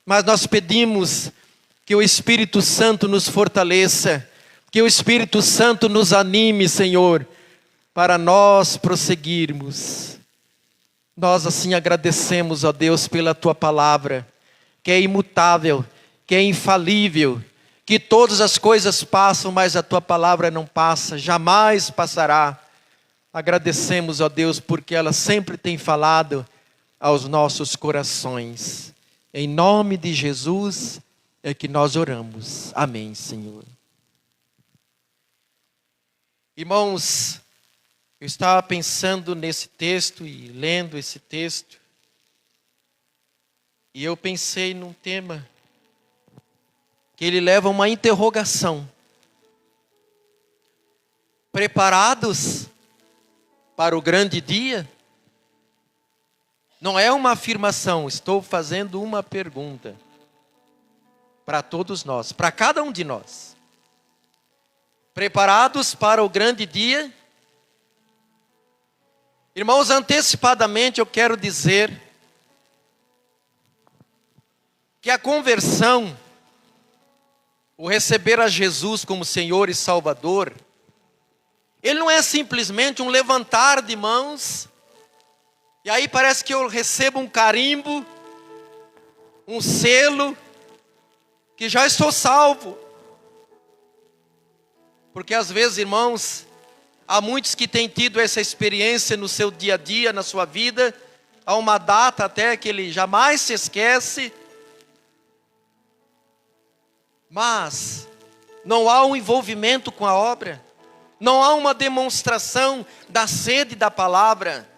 mas nós pedimos que o Espírito Santo nos fortaleça, que o Espírito Santo nos anime, Senhor, para nós prosseguirmos. Nós assim agradecemos, ó Deus, pela Tua palavra, que é imutável, que é infalível, que todas as coisas passam, mas a Tua palavra não passa, jamais passará. Agradecemos, ó Deus, porque ela sempre tem falado aos nossos corações. Em nome de Jesus é que nós oramos. Amém, Senhor. Irmãos, eu estava pensando nesse texto e lendo esse texto, e eu pensei num tema que ele leva uma interrogação. Preparados para o grande dia? Não é uma afirmação, estou fazendo uma pergunta para todos nós, para cada um de nós. Preparados para o grande dia? Irmãos, antecipadamente eu quero dizer que a conversão, o receber a Jesus como Senhor e Salvador, ele não é simplesmente um levantar de mãos, e aí parece que eu recebo um carimbo, um selo, que já estou salvo. Porque às vezes, irmãos, há muitos que têm tido essa experiência no seu dia a dia, na sua vida, há uma data até que ele jamais se esquece, mas não há um envolvimento com a obra, não há uma demonstração da sede da palavra,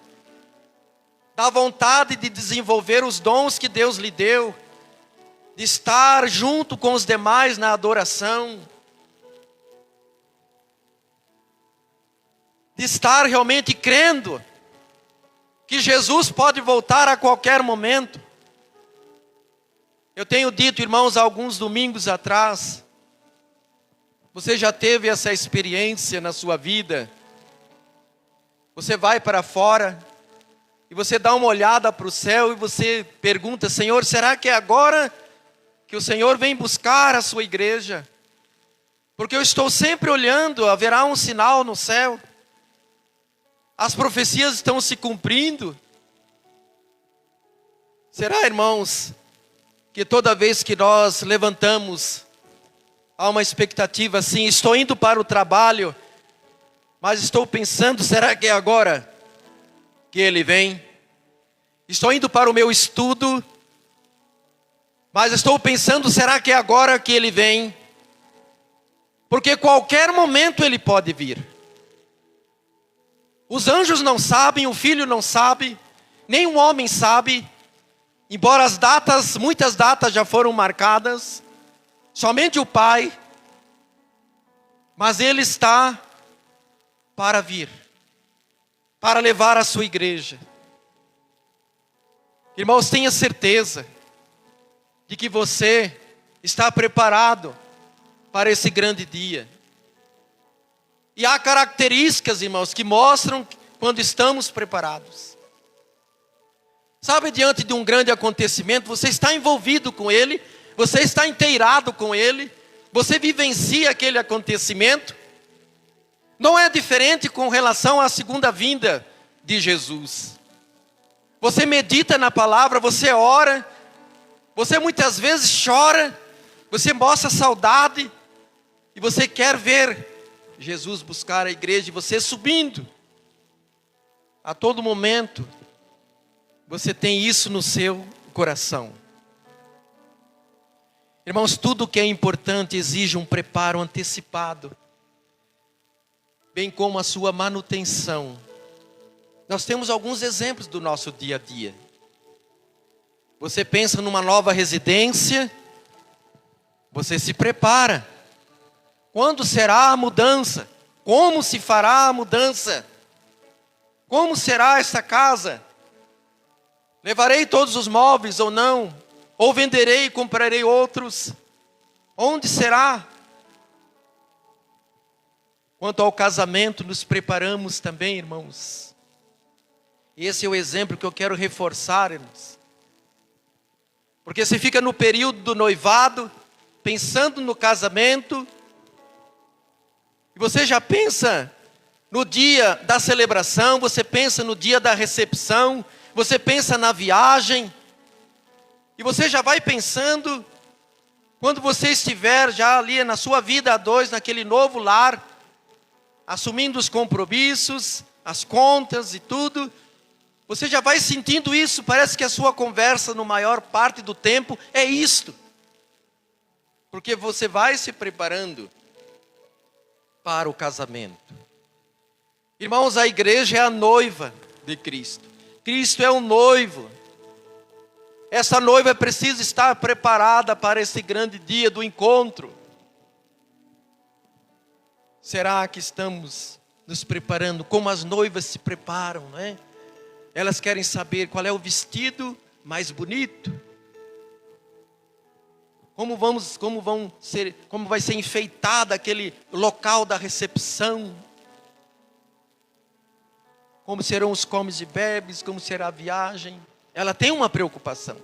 da vontade de desenvolver os dons que Deus lhe deu, de estar junto com os demais na adoração, de estar realmente crendo que Jesus pode voltar a qualquer momento. Eu tenho dito, irmãos, há alguns domingos atrás, você já teve essa experiência na sua vida? Você vai para fora e você dá uma olhada para o céu e você pergunta: Senhor, será que é agora que o Senhor vem buscar a sua igreja? Porque eu estou sempre olhando, haverá um sinal no céu. As profecias estão se cumprindo. Será, irmãos, que toda vez que nós levantamos, há uma expectativa assim: estou indo para o trabalho, mas estou pensando, será que é agora que Ele vem? Estou indo para o meu estudo, mas estou pensando, será que é agora que Ele vem? Porque qualquer momento Ele pode vir. Os anjos não sabem, o Filho não sabe, nem um homem sabe, embora as datas, muitas datas já foram marcadas, somente o Pai, mas Ele está para vir, para levar a sua igreja. Irmãos, tenha certeza de que você está preparado para esse grande dia. E há características, irmãos, que mostram quando estamos preparados. Sabe, diante de um grande acontecimento, você está envolvido com ele, você está inteirado com ele, você vivencia aquele acontecimento. Não é diferente com relação à segunda vinda de Jesus. Você medita na palavra, você ora, você muitas vezes chora, você mostra saudade, e você quer ver Jesus buscar a igreja e você subindo. A todo momento, você tem isso no seu coração. Irmãos, tudo que é importante exige um preparo antecipado, bem como a sua manutenção. Nós temos alguns exemplos do nosso dia a dia. Você pensa numa nova residência, você se prepara. Quando será a mudança? Como se fará a mudança? Como será esta casa? Levarei todos os móveis ou não? Ou venderei e comprarei outros? Onde será? Quanto ao casamento, nos preparamos também, irmãos. Esse é o exemplo que eu quero reforçar, irmãos. Porque você fica no período do noivado, pensando no casamento, e você já pensa no dia da celebração, você pensa no dia da recepção, você pensa na viagem, e você já vai pensando, quando você estiver já ali na sua vida a dois, naquele novo lar, assumindo os compromissos, as contas e tudo, você já vai sentindo isso, parece que a sua conversa, na maior parte do tempo, é isto. Porque você vai se preparando para o casamento. Irmãos, a igreja é a noiva de Cristo. Cristo é o noivo. Essa noiva precisa estar preparada para esse grande dia do encontro. Será que estamos nos preparando como as noivas se preparam, não é? Elas querem saber qual é o vestido mais bonito. Como vai ser enfeitada aquele local da recepção. Como serão os comes e bebes, como será a viagem. Ela tem uma preocupação.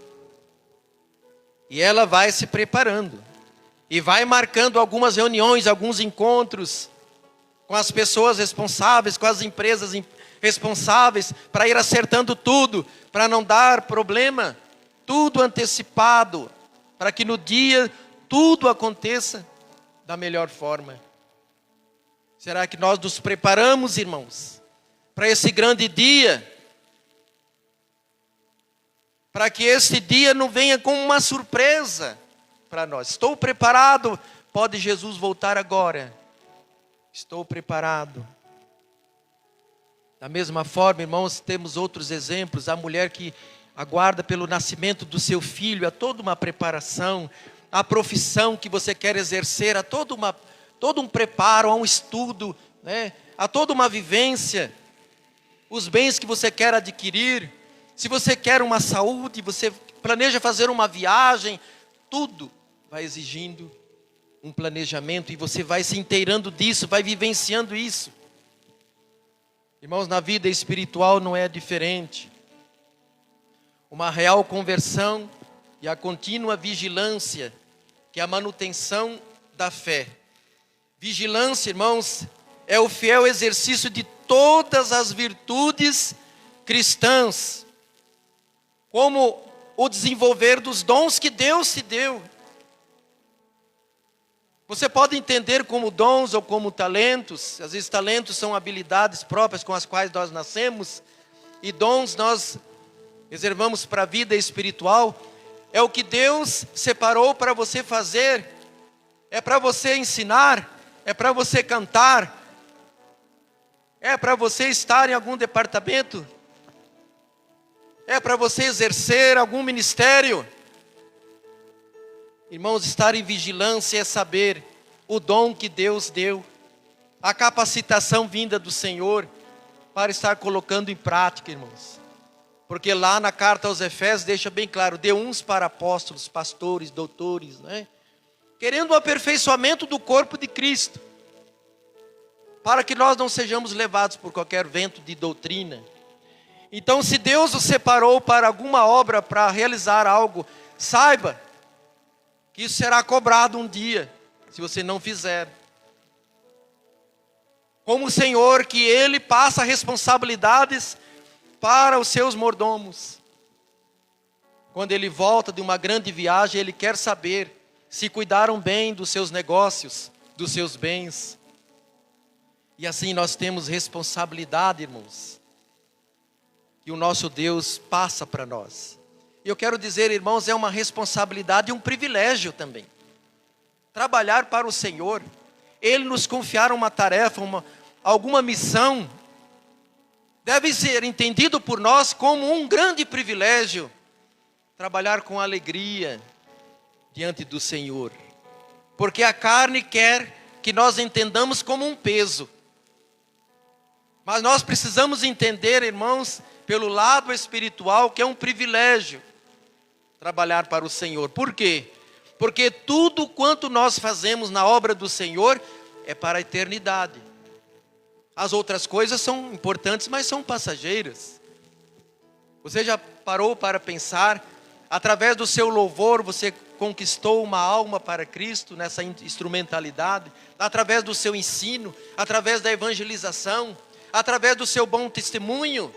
E ela vai se preparando. E vai marcando algumas reuniões, alguns encontros com as pessoas responsáveis, com as empresas responsáveis, para ir acertando tudo, para não dar problema, tudo antecipado, para que no dia tudo aconteça da melhor forma. Será que nós nos preparamos, irmãos, para esse grande dia? Para que esse dia não venha como uma surpresa para nós. Estou preparado, pode Jesus voltar agora. Estou preparado. Da mesma forma, irmãos, temos outros exemplos. A mulher que aguarda pelo nascimento do seu filho, há toda uma preparação. A profissão que você quer exercer, há todo um preparo, há um estudo, né? Há toda uma vivência. Os bens que você quer adquirir. Se você quer uma saúde, você planeja fazer uma viagem, tudo vai exigindo um planejamento e você vai se inteirando disso, vai vivenciando isso. Irmãos, na vida espiritual não é diferente. Uma real conversão e a contínua vigilância, que é a manutenção da fé. Vigilância, irmãos, é o fiel exercício de todas as virtudes cristãs, como o desenvolver dos dons que Deus te deu. Você pode entender como dons ou como talentos. Às vezes talentos são habilidades próprias com as quais nós nascemos. E dons nós reservamos para a vida espiritual. É o que Deus separou para você fazer. É para você ensinar. É para você cantar. É para você estar em algum departamento. É para você exercer algum ministério. Irmãos, estar em vigilância é saber o dom que Deus deu, a capacitação vinda do Senhor para estar colocando em prática, irmãos. Porque lá na carta aos Efésios deixa bem claro, deu uns para apóstolos, pastores, doutores, né? Querendo o aperfeiçoamento do corpo de Cristo, para que nós não sejamos levados por qualquer vento de doutrina. Então, se Deus o separou para alguma obra, para realizar algo, saiba que isso será cobrado um dia, se você não fizer. Como o Senhor, que Ele passa responsabilidades para os seus mordomos. Quando Ele volta de uma grande viagem, Ele quer saber se cuidaram bem dos seus negócios, dos seus bens. E assim nós temos responsabilidade, irmãos, que o nosso Deus passa para nós. E eu quero dizer, irmãos, é uma responsabilidade e um privilégio também. Trabalhar para o Senhor. Ele nos confiar uma tarefa, alguma missão, deve ser entendido por nós como um grande privilégio. Trabalhar com alegria diante do Senhor. Porque a carne quer que nós entendamos como um peso. Mas nós precisamos entender, irmãos, pelo lado espiritual, que é um privilégio trabalhar para o Senhor. Por quê? Porque tudo quanto nós fazemos na obra do Senhor é para a eternidade. As outras coisas são importantes, mas são passageiras. Você já parou para pensar através do seu louvor, você conquistou uma alma para Cristo nessa instrumentalidade, através do seu ensino, através da evangelização, através do seu bom testemunho.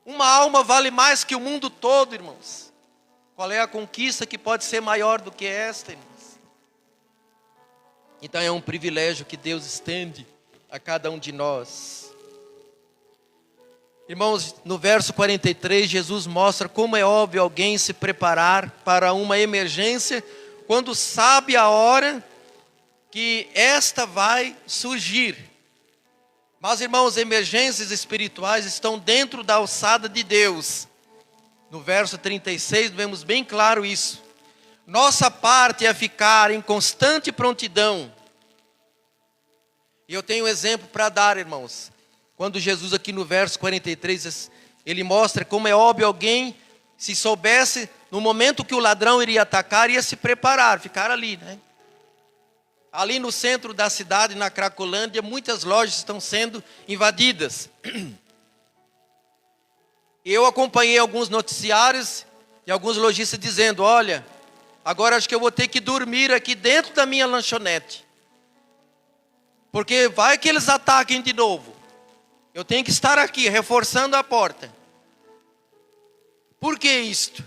Uma alma vale mais que o mundo todo, irmãos. Qual é a conquista que pode ser maior do que esta, irmãos? Então é um privilégio que Deus estende a cada um de nós. Irmãos, no verso 43, Jesus mostra como é óbvio alguém se preparar para uma emergência quando sabe a hora que esta vai surgir. Mas, irmãos, emergências espirituais estão dentro da alçada de Deus. No verso 36, vemos bem claro isso. Nossa parte é ficar em constante prontidão. E eu tenho um exemplo para dar, irmãos. Quando Jesus aqui no verso 43, ele mostra como é óbvio alguém, se soubesse, no momento que o ladrão iria atacar, ia se preparar, ficar ali, né? Ali no centro da cidade, na Cracolândia, muitas lojas estão sendo invadidas. Eu acompanhei alguns noticiários e alguns lojistas dizendo, olha, agora acho que eu vou ter que dormir aqui dentro da minha lanchonete. Porque vai que eles ataquem de novo. Eu tenho que estar aqui, reforçando a porta. Por que isto?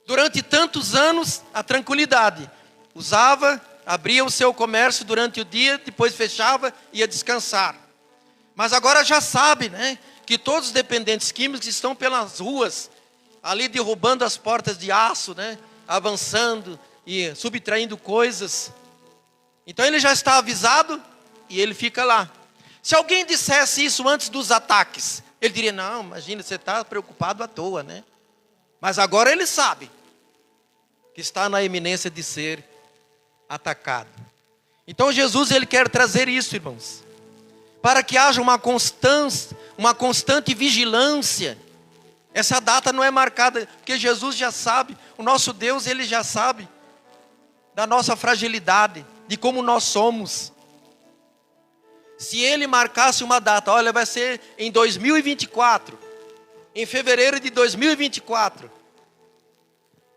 Durante tantos anos, a tranquilidade. Abria o seu comércio durante o dia, depois fechava e ia descansar. Mas agora já sabe, né? Que todos os dependentes químicos estão pelas ruas, ali derrubando as portas de aço, né? Avançando e subtraindo coisas. Então ele já está avisado e ele fica lá. Se alguém dissesse isso antes dos ataques, ele diria, não, imagina, você está preocupado à toa, né? Mas agora ele sabe que está na iminência de ser atacado. Então Jesus, ele quer trazer isso, irmãos, para que haja uma constante vigilância. Essa data não é marcada, porque Jesus já sabe, o nosso Deus, ele já sabe da nossa fragilidade, de como nós somos. Se ele marcasse uma data, olha, vai ser em 2024, em fevereiro de 2024.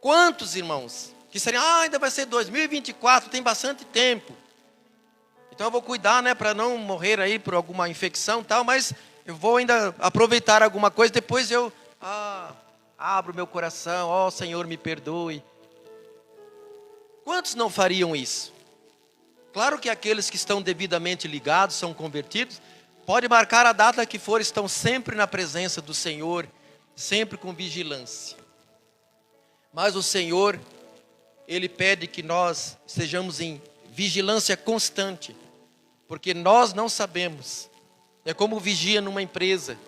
Quantos, irmãos, que seriam, ainda vai ser 2024, tem bastante tempo. Então eu vou cuidar, né, para não morrer aí por alguma infecção e tal, mas eu vou ainda aproveitar alguma coisa, depois eu abro meu coração, ó Senhor, me perdoe. Quantos não fariam isso? Claro que aqueles que estão devidamente ligados, são convertidos, pode marcar a data que for, estão sempre na presença do Senhor, sempre com vigilância. Mas o Senhor, ele pede que nós estejamos em vigilância constante, porque nós não sabemos. É como vigia numa empresa.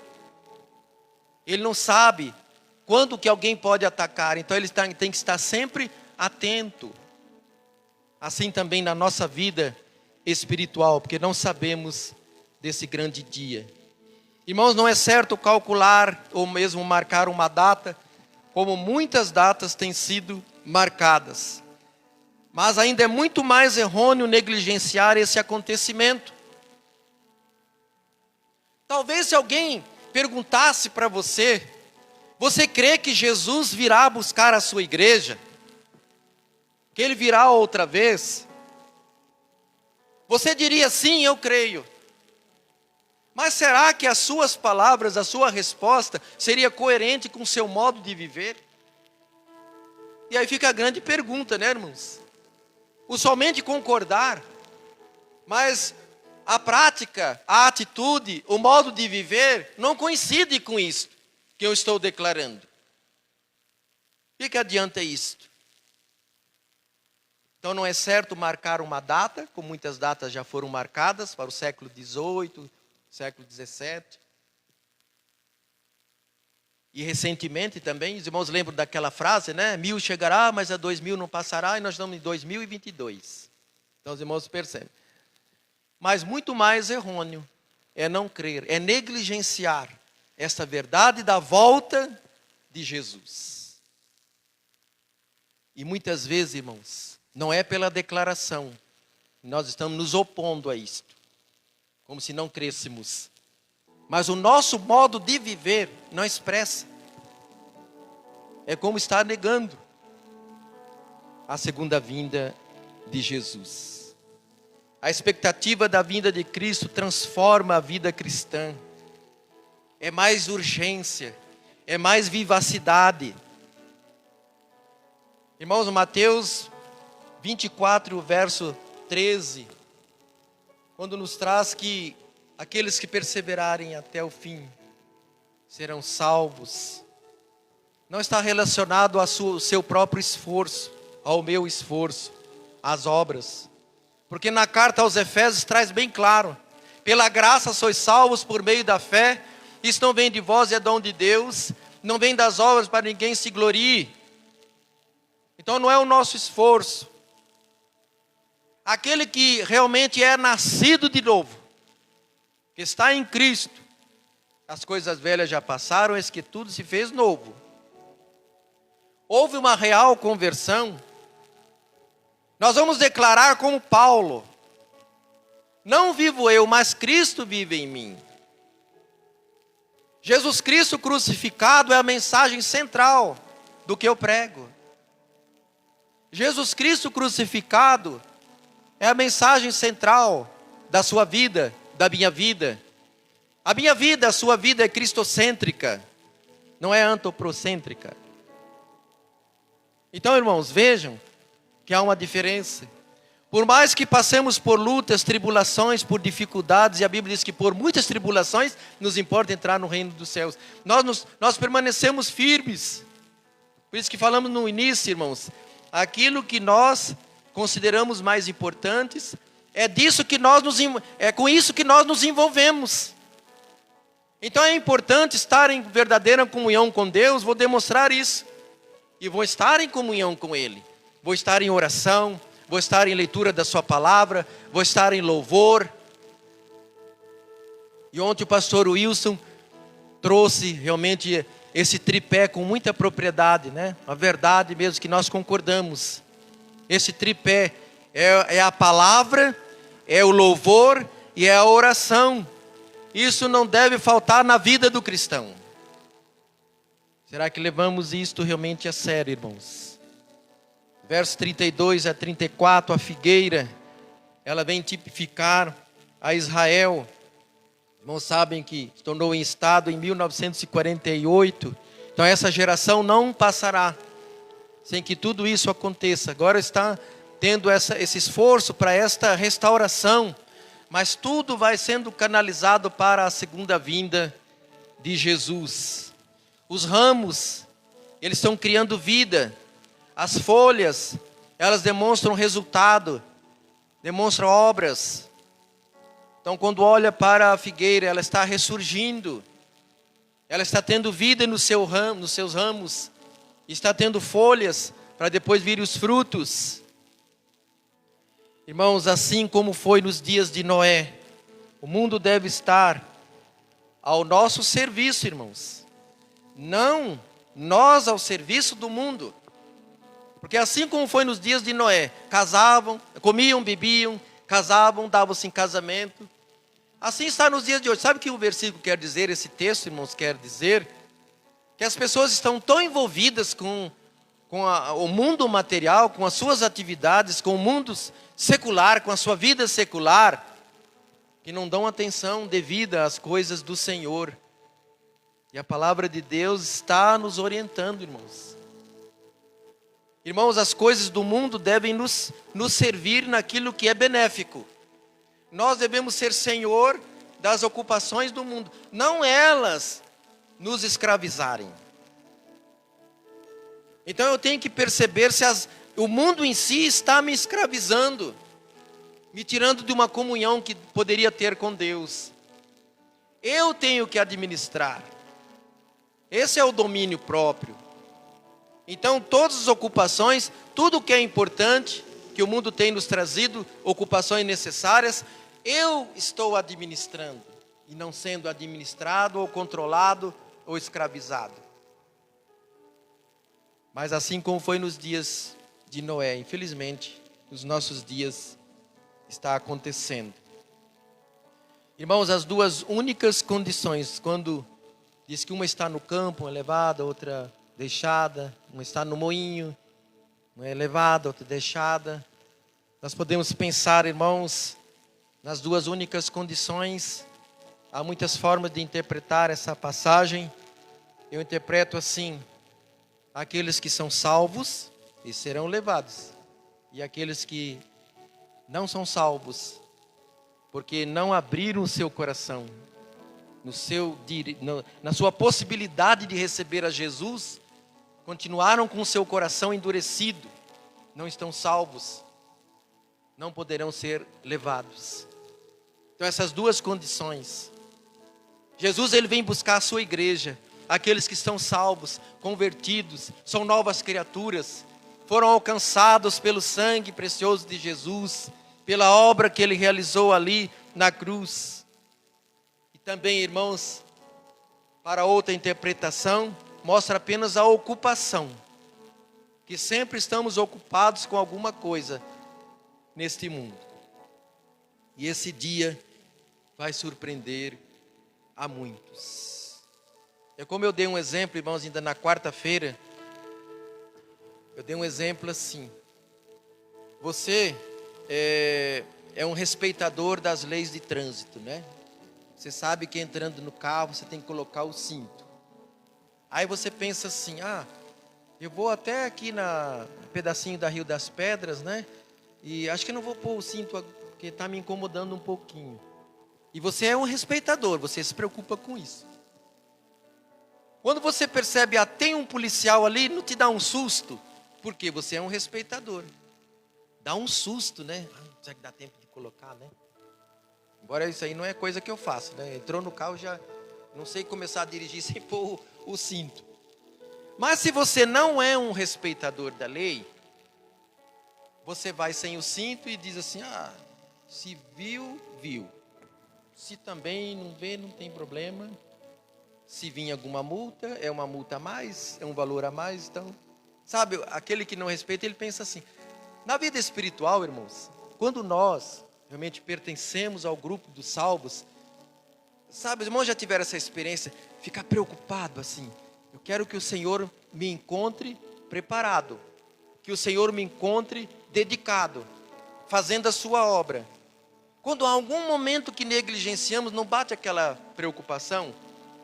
Ele não sabe quando que alguém pode atacar, então ele tem que estar sempre atento. Assim também na nossa vida espiritual, porque não sabemos desse grande dia. Irmãos, não é certo calcular ou mesmo marcar uma data, como muitas datas têm sido marcadas. Mas ainda é muito mais errôneo negligenciar esse acontecimento. Talvez se alguém perguntasse para você, você crê que Jesus virá buscar a sua igreja? Que ele virá outra vez? Você diria, sim, eu creio. Mas será que as suas palavras, a sua resposta, seria coerente com o seu modo de viver? E aí fica a grande pergunta, né, irmãos? O somente concordar, mas a prática, a atitude, o modo de viver, não coincide com isso que eu estou declarando. O que adianta isto? Então não é certo marcar uma data, como muitas datas já foram marcadas para o século XVIII, século XVII. E recentemente também, os irmãos lembram daquela frase, né? 1000 chegará, mas a 2000 não passará, e nós estamos em 2022. Então os irmãos percebem. Mas muito mais errôneo é não crer, é negligenciar esta verdade da volta de Jesus. E muitas vezes, irmãos, não é pela declaração, nós estamos nos opondo a isto, como se não crêssemos. Mas o nosso modo de viver não expressa. é como estar negando a segunda vinda de Jesus. A expectativa da vinda de Cristo transforma a vida cristã. É mais urgência, é mais vivacidade. Irmãos, Mateus 24, verso 13, quando nos traz que aqueles que perseverarem até o fim serão salvos, não está relacionado ao seu próprio esforço, ao meu esforço, às obras. Porque na carta aos Efésios traz bem claro: pela graça sois salvos por meio da fé, isso não vem de vós, é dom de Deus, não vem das obras para ninguém se glorie. Então não é o nosso esforço. Aquele que realmente é nascido de novo, que está em Cristo, as coisas velhas já passaram, eis que tudo se fez novo. Houve uma real conversão. Nós vamos declarar como Paulo: não vivo eu, mas Cristo vive em mim. Jesus Cristo crucificado é a mensagem central do que eu prego. Jesus Cristo crucificado é a mensagem central da sua vida, da minha vida. A minha vida, a sua vida é cristocêntrica, não é antropocêntrica. Então, irmãos, vejam que há uma diferença. Por mais que passemos por lutas, tribulações, por dificuldades, e a Bíblia diz que por muitas tribulações nos importa entrar no reino dos céus, nós permanecemos firmes. Por isso que falamos no início, irmãos, aquilo que nós consideramos mais importantes, é com isso que nós nos envolvemos. Então é importante estar em verdadeira comunhão com Deus. Vou demonstrar isso, e vou estar em comunhão com Ele, vou estar em oração, vou estar em leitura da sua palavra, vou estar em louvor. E ontem o pastor Wilson trouxe realmente esse tripé com muita propriedade, né? A verdade mesmo que nós concordamos. Esse tripé é a palavra, é o louvor e é a oração. Isso não deve faltar na vida do cristão. Será que levamos isto realmente a sério, irmãos? Versos 32 a 34, a figueira, ela vem tipificar a Israel. Irmãos, sabem que se tornou em estado em 1948. Então essa geração não passará sem que tudo isso aconteça. Agora está tendo esse esforço para esta restauração, mas tudo vai sendo canalizado para a segunda vinda de Jesus. Os ramos, eles estão criando vida. As folhas, elas demonstram resultado, demonstram obras. Então, quando olha para a figueira, ela está ressurgindo, ela está tendo vida nos seus ramos, está tendo folhas para depois vir os frutos. Irmãos, assim como foi nos dias de Noé, o mundo deve estar ao nosso serviço, irmãos. Não nós ao serviço do mundo. Porque assim como foi nos dias de Noé, casavam, comiam, bebiam, casavam, davam-se em casamento. Assim está nos dias de hoje. Sabe o que o versículo quer dizer, esse texto, irmãos, quer dizer? Que as pessoas estão tão envolvidas com o mundo material, com as suas atividades, com o mundo secular, com a sua vida secular, que não dão atenção devida às coisas do Senhor. E a palavra de Deus está nos orientando, irmãos. Irmãos, as coisas do mundo devem nos servir naquilo que é benéfico. Nós devemos ser senhor das ocupações do mundo, não elas nos escravizarem. Então eu tenho que perceber se o mundo em si está me escravizando, me tirando de uma comunhão que poderia ter com Deus. Eu tenho que administrar. Esse é o domínio próprio. Então todas as ocupações, tudo que é importante, que o mundo tem nos trazido, ocupações necessárias, eu estou administrando, e não sendo administrado, ou controlado, ou escravizado. Mas assim como foi nos dias de Noé, infelizmente, nos nossos dias está acontecendo. Irmãos, as duas únicas condições, quando diz que uma está no campo, elevada, outra deixada, uma está no moinho, uma é elevada, outra deixada. Nós podemos pensar, irmãos, nas duas únicas condições. Há muitas formas de interpretar essa passagem. Eu interpreto assim: aqueles que são salvos e serão levados, e aqueles que não são salvos, porque não abriram o seu coração, na sua possibilidade de receber a Jesus, continuaram com o seu coração endurecido, não estão salvos, não poderão ser levados. Então essas duas condições. Jesus, ele vem buscar a sua igreja, aqueles que estão salvos, convertidos, são novas criaturas, foram alcançados pelo sangue precioso de Jesus, pela obra que ele realizou ali na cruz. E também, irmãos, para outra interpretação, mostra apenas a ocupação, que sempre estamos ocupados com alguma coisa neste mundo. E esse dia vai surpreender a muitos. É como eu dei um exemplo, irmãos, ainda na quarta-feira. Eu dei um exemplo assim: você é um respeitador das leis de trânsito, né? Você sabe que entrando no carro você tem que colocar o cinto. Aí você pensa assim: eu vou até aqui no pedacinho da Rio das Pedras, né? E acho que não vou pôr o cinto porque está me incomodando um pouquinho. E você é um respeitador, você se preocupa com isso. Quando você percebe, tem um policial ali, não te dá um susto? Porque você é um respeitador. Dá um susto, né? Será que dá tempo de colocar, né? Embora isso aí não é coisa que eu faço, né? Entrou no carro, já não sei começar a dirigir sem pôr o cinto. Mas se você não é um respeitador da lei, você vai sem o cinto e diz assim: se viu, viu. Se também não vê, não tem problema. Se vir alguma multa, é uma multa a mais, é um valor a mais. Então, sabe, aquele que não respeita, ele pensa assim. Na vida espiritual, irmãos, quando nós realmente pertencemos ao grupo dos salvos, sabe, os irmãos já tiveram essa experiência, ficar preocupado assim: eu quero que o Senhor me encontre preparado, que o Senhor me encontre dedicado, fazendo a sua obra. Quando há algum momento que negligenciamos, não bate aquela preocupação?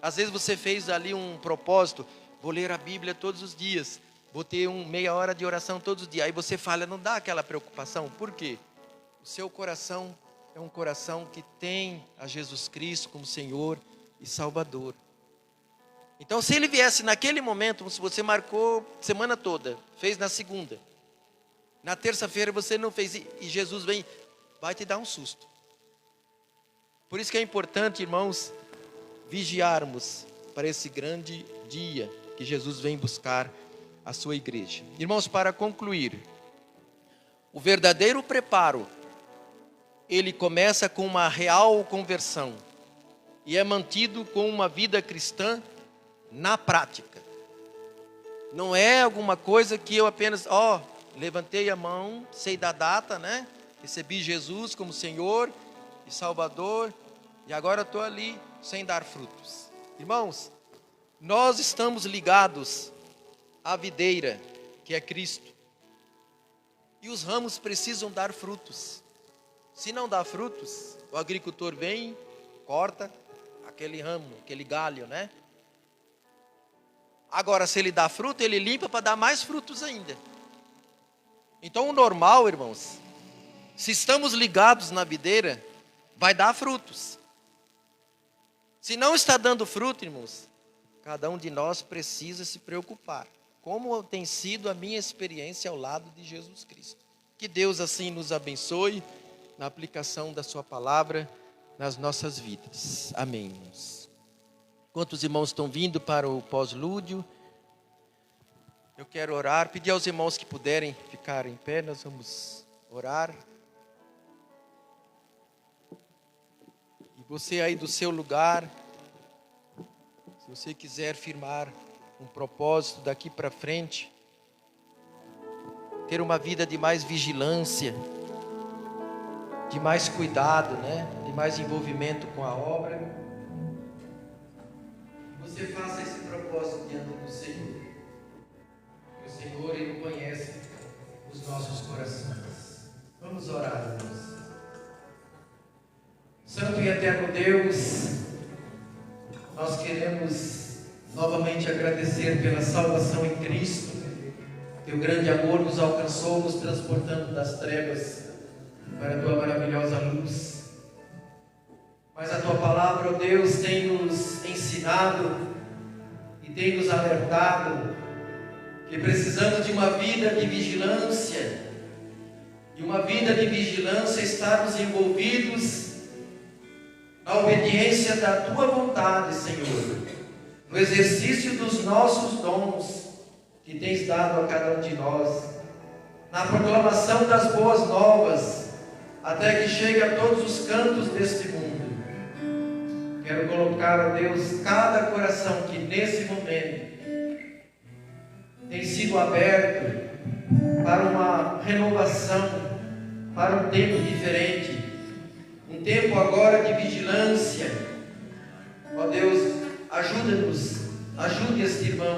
Às vezes você fez ali um propósito: vou ler a Bíblia todos os dias, vou ter meia hora de oração todos os dias. Aí você falha, não dá aquela preocupação? Por quê? O seu coração é um coração que tem a Jesus Cristo como Senhor e Salvador. Então, se ele viesse naquele momento, se você marcou semana toda, fez na segunda, na terça-feira você não fez, e Jesus vem, vai te dar um susto. Por isso que é importante, irmãos, vigiarmos para esse grande dia que Jesus vem buscar a sua igreja. Irmãos, para concluir, o verdadeiro preparo, ele começa com uma real conversão e é mantido com uma vida cristã na prática. Não é alguma coisa que eu apenas, levantei a mão, sei da data, né? Recebi Jesus como Senhor e Salvador e agora estou ali sem dar frutos. Irmãos, nós estamos ligados à videira, que é Cristo. E os ramos precisam dar frutos. Se não dá frutos, o agricultor vem, corta aquele ramo, aquele galho, né? Agora, se ele dá fruto, ele limpa para dar mais frutos ainda. Então, o normal, irmãos, se estamos ligados na videira, vai dar frutos. Se não está dando fruto, irmãos, cada um de nós precisa se preocupar. Como tem sido a minha experiência ao lado de Jesus Cristo. Que Deus assim nos abençoe na aplicação da sua palavra nas nossas vidas. Amém, irmãos. Enquanto os irmãos estão vindo para o pós-lúdio, eu quero orar, pedir aos irmãos que puderem ficar em pé, nós vamos orar. E você aí do seu lugar, se você quiser firmar um propósito daqui para frente, ter uma vida de mais vigilância, de mais cuidado, né? De mais envolvimento com a obra. Você faça esse propósito diante do Senhor. Senhor, Ele conhece os nossos corações. Vamos orar, irmãos. Santo e eterno Deus, nós queremos novamente agradecer pela salvação em Cristo. Teu grande amor nos alcançou, nos transportando das trevas para a Tua maravilhosa luz. Mas a Tua palavra, ó Deus, tem nos ensinado e tem nos alertado que precisamos de uma vida de vigilância, e uma vida de vigilância estarmos envolvidos na obediência da Tua vontade, Senhor, no exercício dos nossos dons que tens dado a cada um de nós, na proclamação das boas novas, até que chegue a todos os cantos deste mundo. Quero colocar, ó Deus, cada coração que nesse momento tem sido aberto para uma renovação, para um tempo diferente, um tempo agora de vigilância. Ó Deus, ajuda-nos, ajude este irmão,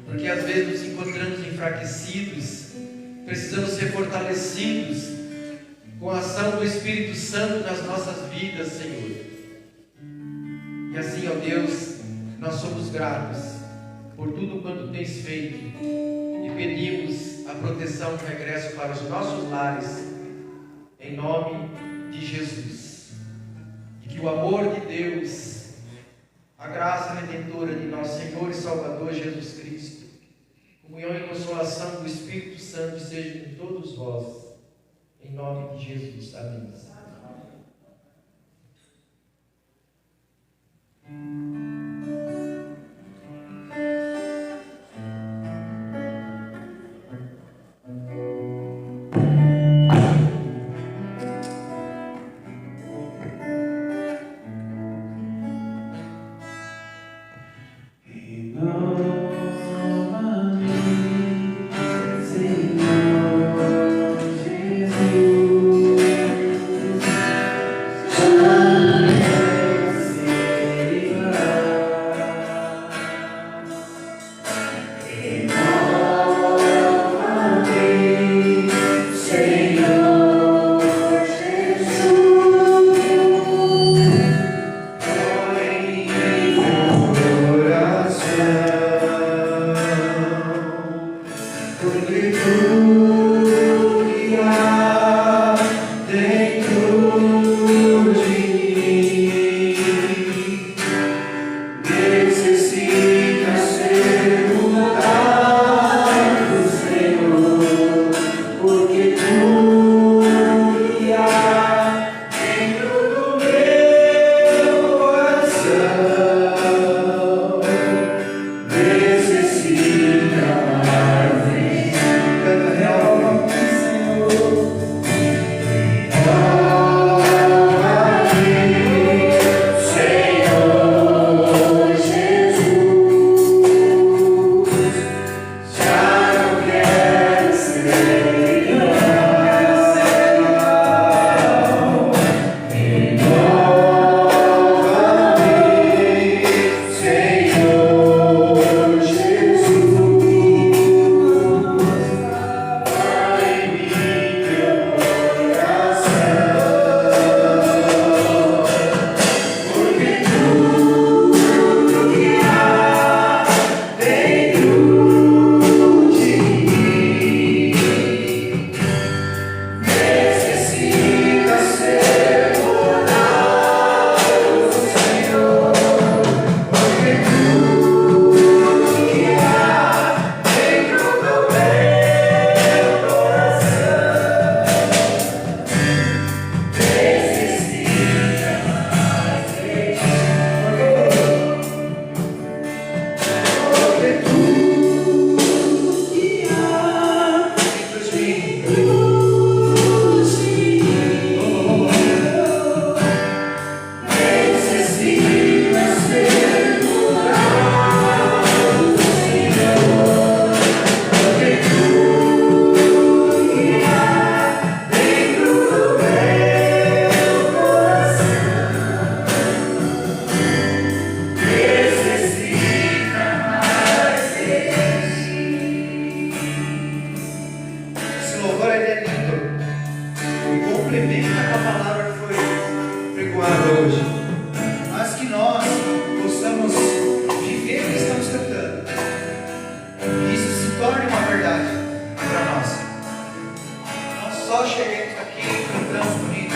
porque às vezes nos encontramos enfraquecidos, precisamos ser fortalecidos com a ação do Espírito Santo nas nossas vidas, Senhor. E assim, ó Deus, nós somos gratos por tudo quanto tens feito e pedimos a proteção do regresso para os nossos lares, em nome de Jesus. E que o amor de Deus, a graça redentora de nosso Senhor e Salvador Jesus Cristo, comunhão e consolação do Espírito Santo seja com todos vós, em nome de Jesus. Amém. Senhor Jesus. complementa com a palavra que foi pregoada hoje, mas que nós possamos viver o que estamos cantando, que isso se torne uma verdade para nós. Não só cheguemos aqui e cantamos bonito,